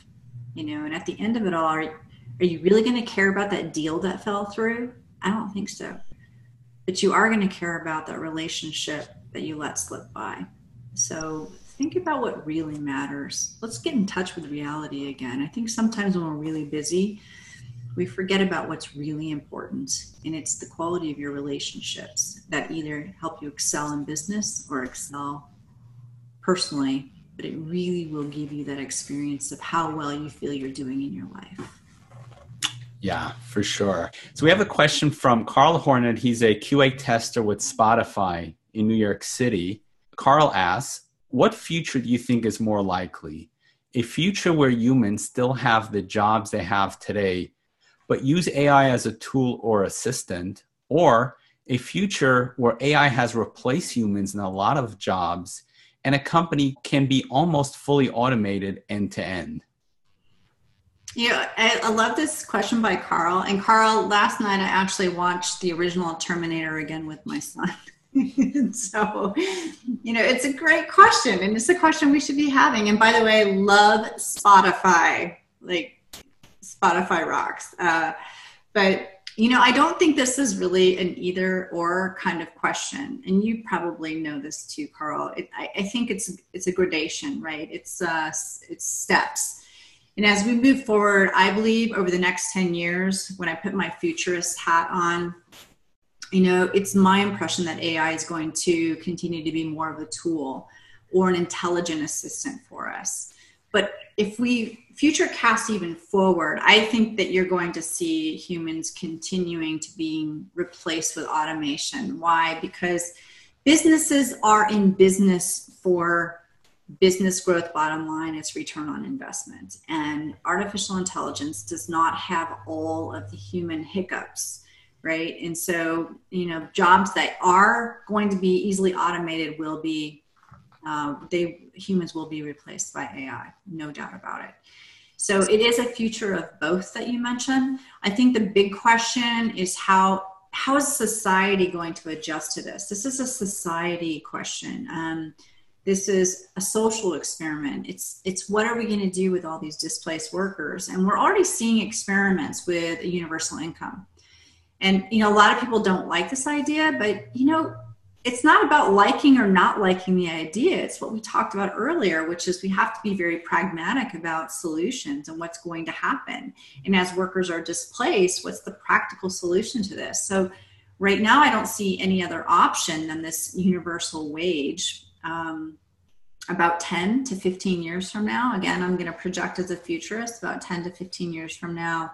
You know, and at the end of it all, are you really going to care about that deal that fell through? I don't think so. But you are going to care about that relationship that you let slip by. So think about what really matters. Let's get in touch with reality again. I think sometimes when we're really busy, we forget about what's really important. And it's the quality of your relationships that either help you excel in business or excel personally. But it really will give you that experience of how well you feel you're doing in your life. Yeah, for sure. So we have a question from Carl Hornet. He's a QA tester with Spotify in New York City. Carl asks, what future do you think is more likely? A future where humans still have the jobs they have today, but use AI as a tool or assistant, or a future where AI has replaced humans in a lot of jobs and a company can be almost fully automated end to end? Yeah, I love this question by Carl. And Carl, last night I actually watched the original Terminator again with my son. So, you know, it's a great question, and it's a question we should be having. And by the way, I love Spotify. Like, Spotify rocks. But, you know, I don't think this is really an either or kind of question. And you probably know this too, Carl. I think it's a gradation, right? It's steps. And as we move forward, I believe over the next 10 years, when I put my futurist hat on, you know, it's my impression that AI is going to continue to be more of a tool or an intelligent assistant for us. But if we future cast even forward, I think that you're going to see humans continuing to being replaced with automation. Why? Because businesses are in business for business growth, bottom line, it's return on investment. And artificial intelligence does not have all of the human hiccups, right? And so, you know, jobs that are going to be easily automated will be, humans will be replaced by AI, no doubt about it. So it is a future of both that you mentioned. I think the big question is how is society going to adjust to this? This is a society question. This is a social experiment. It's what are we going to do with all these displaced workers? And we're already seeing experiments with a universal income. And, you know, a lot of people don't like this idea, but, you know, it's not about liking or not liking the idea. It's what we talked about earlier, which is we have to be very pragmatic about solutions and what's going to happen. And as workers are displaced, what's the practical solution to this? So right now, I don't see any other option than this universal wage. About 10 to 15 years from now, again, I'm going to project as a futurist, about 10 to 15 years from now,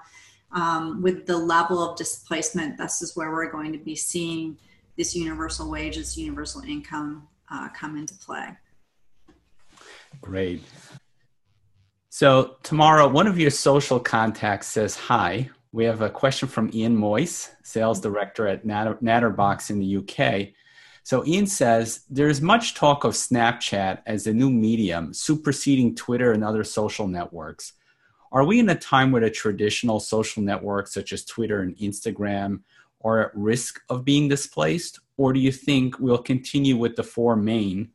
with the level of displacement, this is where we're going to be seeing this universal wage, this universal income come into play. Great. So Tamara, one of your social contacts says, hi, we have a question from Ian Moyse, sales director at Natterbox in the UK. So Ian says, there's much talk of Snapchat as a new medium, superseding Twitter and other social networks. Are we in a time where the traditional social networks such as Twitter and Instagram are at risk of being displaced? Or do you think we'll continue with the four main,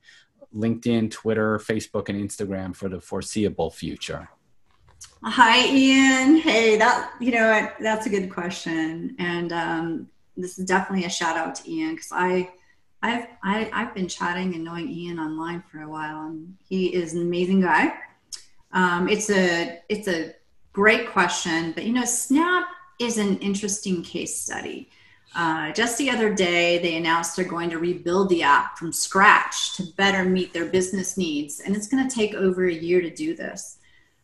LinkedIn, Twitter, Facebook, and Instagram for the foreseeable future? Hi, Ian. Hey, that's a good question. And this is definitely a shout out to Ian, because I've been chatting and knowing Ian online for a while, and he is an amazing guy. It's a great question, but you know, Snap is an interesting case study. Just the other day, they announced they're going to rebuild the app from scratch to better meet their business needs. And it's going to take over a year to do this.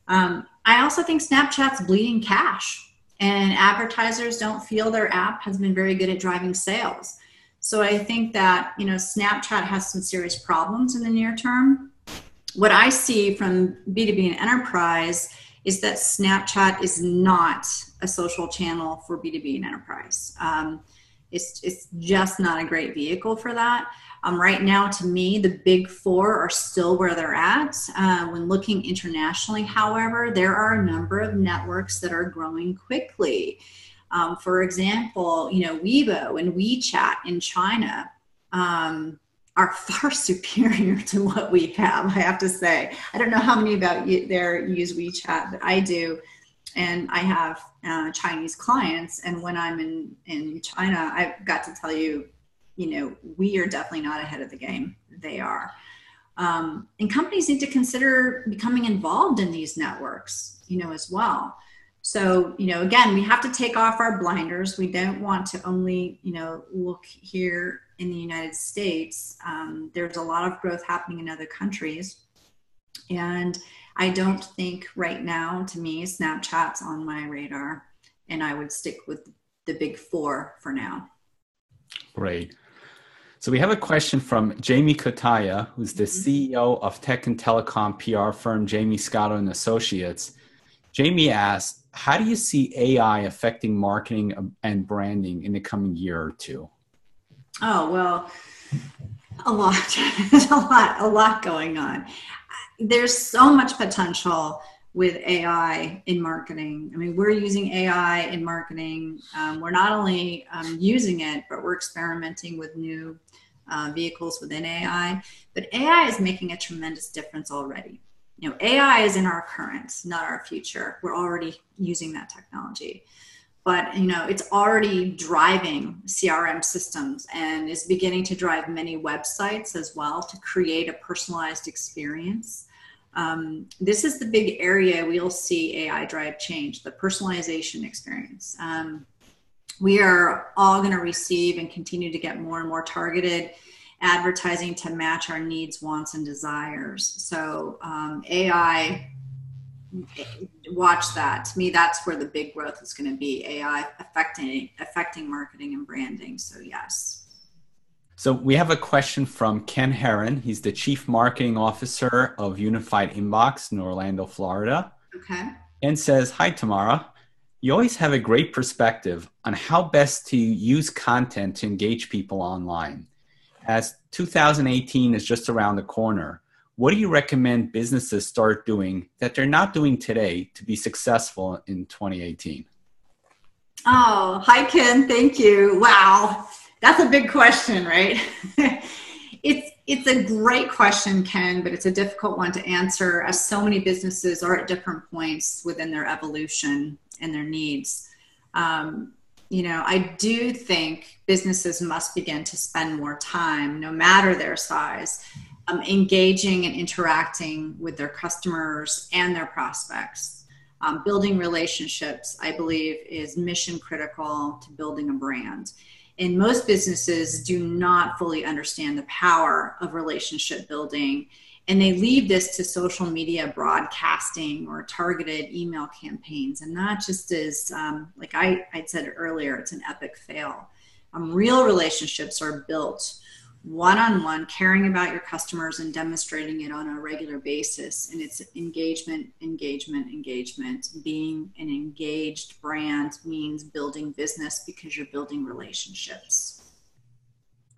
I also think Snapchat's bleeding cash, and advertisers don't feel their app has been very good at driving sales. So I think that, Snapchat has some serious problems in the near term. What I see from B2B and enterprise is that Snapchat is not a social channel for B2B and enterprise. It's just not a great vehicle for that. Right now, to me, the big four are still where they're at. When looking internationally, however, there are a number of networks that are growing quickly. For example, Weibo and WeChat in China are far superior to what we have, I have to say. I don't know how many about you there use WeChat, but I do. And I have Chinese clients. And when I'm in China, I've got to tell you, we are definitely not ahead of the game. They are. And companies need to consider becoming involved in these networks, as well. So, again, we have to take off our blinders. We don't want to only, look here in the United States. There's a lot of growth happening in other countries. And I don't think right now, to me, Snapchat's on my radar. And I would stick with the big four for now. Great. So we have a question from Jamie Kotaya, who's the CEO of tech and telecom PR firm Jamie Scotto and Associates. Jamie asks, how do you see AI affecting marketing and branding in the coming year or two? Oh, well, a lot. There's a lot going on. There's so much potential with AI in marketing. I mean, we're using AI in marketing. We're not only using it, but we're experimenting with new vehicles within AI. But AI is making a tremendous difference already. AI is in our current, not our future. We're already using that technology. But, it's already driving CRM systems and is beginning to drive many websites as well to create a personalized experience. This is the big area we'll see AI drive change, the personalization experience. We are all going to receive and continue to get more and more targeted advertising to match our needs, wants, and desires. So AI, watch that. To me, that's where the big growth is going to be, AI affecting marketing and branding. So yes. So we have a question from Ken Herron. He's the Chief Marketing Officer of Unified Inbox in Orlando, Florida. Okay. And says, hi, Tamara. You always have a great perspective on how best to use content to engage people online. As 2018 is just around the corner, what do you recommend businesses start doing that they're not doing today to be successful in 2018? Oh, hi, Ken. Thank you. Wow. That's a big question, right? It's a great question, Ken, but it's a difficult one to answer as so many businesses are at different points within their evolution and their needs. I do think businesses must begin to spend more time, no matter their size, engaging and interacting with their customers and their prospects. Building relationships, I believe, is mission critical to building a brand. And most businesses do not fully understand the power of relationship building, and they leave this to social media broadcasting or targeted email campaigns. And that just is, like I said earlier, it's an epic fail. Real relationships are built one-on-one, caring about your customers and demonstrating it on a regular basis. And it's engagement. Being an engaged brand means building business because you're building relationships.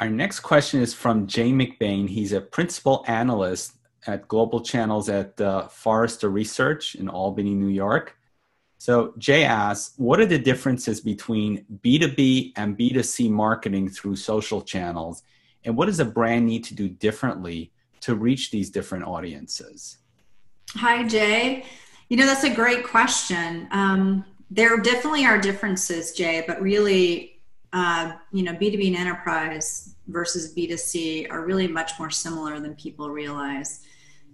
Our next question is from Jay McBain. He's a principal analyst at global channels at Forrester Research in Albany, New York. So Jay asks, what are the differences between B2B and B2C marketing through social channels? And what does a brand need to do differently to reach these different audiences? Hi, Jay. That's a great question. There definitely are differences, Jay, but really, B2B and enterprise versus B2C are really much more similar than people realize.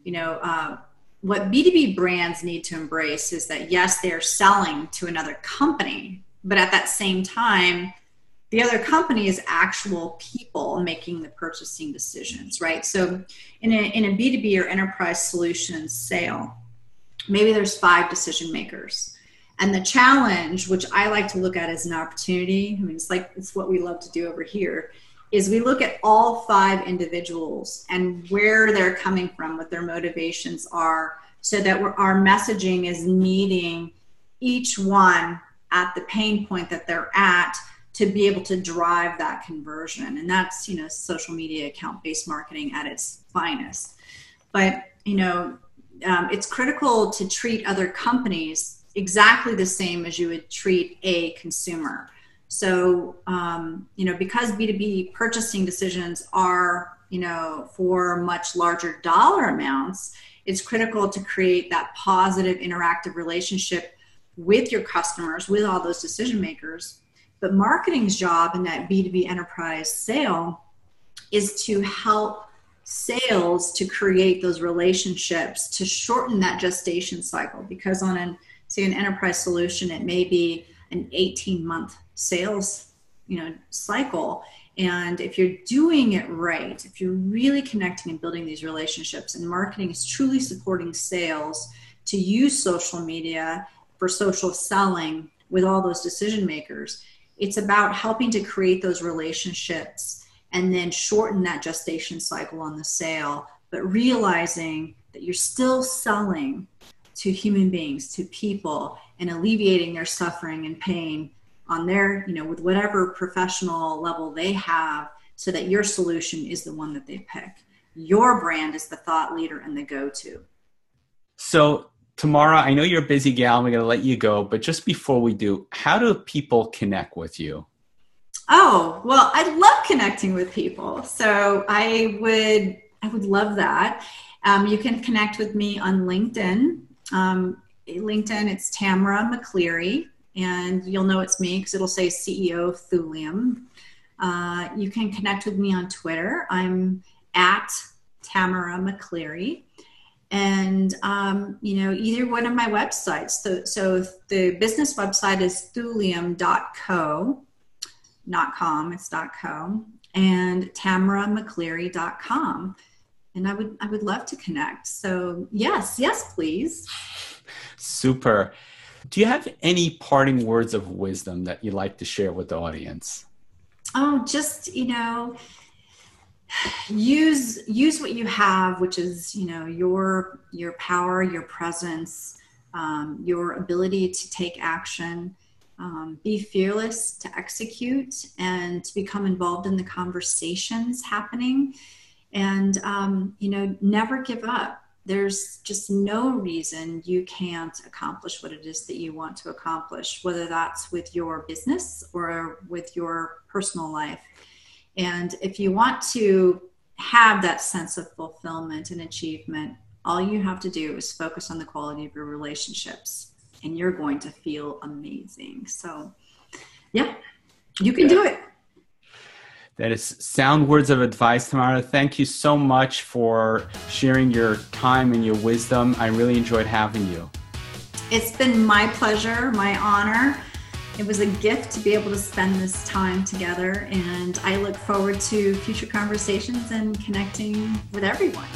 What B2B brands need to embrace is that, yes, they're selling to another company, but at that same time, The other company is actual people making the purchasing decisions, right? So in a B2B or enterprise solutions sale, maybe there's 5 decision makers. And the challenge, which I like to look at as an opportunity, I mean, it's what we love to do over here, is we look at all 5 individuals and where they're coming from, what their motivations are, so that our messaging is meeting each one at the pain point that they're at to be able to drive that conversion. And that's, social media account-based marketing at its finest. But, it's critical to treat other companies exactly the same as you would treat a consumer. So, because B2B purchasing decisions are, for much larger dollar amounts, it's critical to create that positive interactive relationship with your customers, with all those decision makers. But marketing's job in that B2B enterprise sale is to help sales to create those relationships, to shorten that gestation cycle. Because on an enterprise solution, it may be an 18-month sales, cycle. And if you're doing it right, if you're really connecting and building these relationships, and marketing is truly supporting sales to use social media for social selling with all those decision makers, it's about helping to create those relationships and then shorten that gestation cycle on the sale, but realizing that you're still selling to human beings, to people, and alleviating their suffering and pain on their, with whatever professional level they have, so that your solution is the one that they pick. Your brand is the thought leader and the go-to. So, Tamara, I know you're a busy gal. I'm going to let you go. But just before we do, how do people connect with you? Oh, well, I love connecting with people. So I would love that. You can connect with me on LinkedIn. LinkedIn, it's Tamara McCleary, and you'll know it's me because it'll say CEO of Thulium. You can connect with me on Twitter. I'm at Tamara McCleary. And, either one of my websites. So the business website is thulium.co, not com, it's .co, and tamaramccleary.com. And I would love to connect. So yes, please. Super. Do you have any parting words of wisdom that you'd like to share with the audience? Oh, just, use what you have, which is, your power, your presence, your ability to take action, be fearless to execute and to become involved in the conversations happening, and, never give up. There's just no reason you can't accomplish what it is that you want to accomplish, whether that's with your business or with your personal life. And if you want to have that sense of fulfillment and achievement, all you have to do is focus on the quality of your relationships, and you're going to feel amazing. So, yeah, you can do it. That is sound words of advice, Tamara. Thank you so much for sharing your time and your wisdom. I really enjoyed having you. It's been my pleasure, my honor. It was a gift to be able to spend this time together, and I look forward to future conversations and connecting with everyone.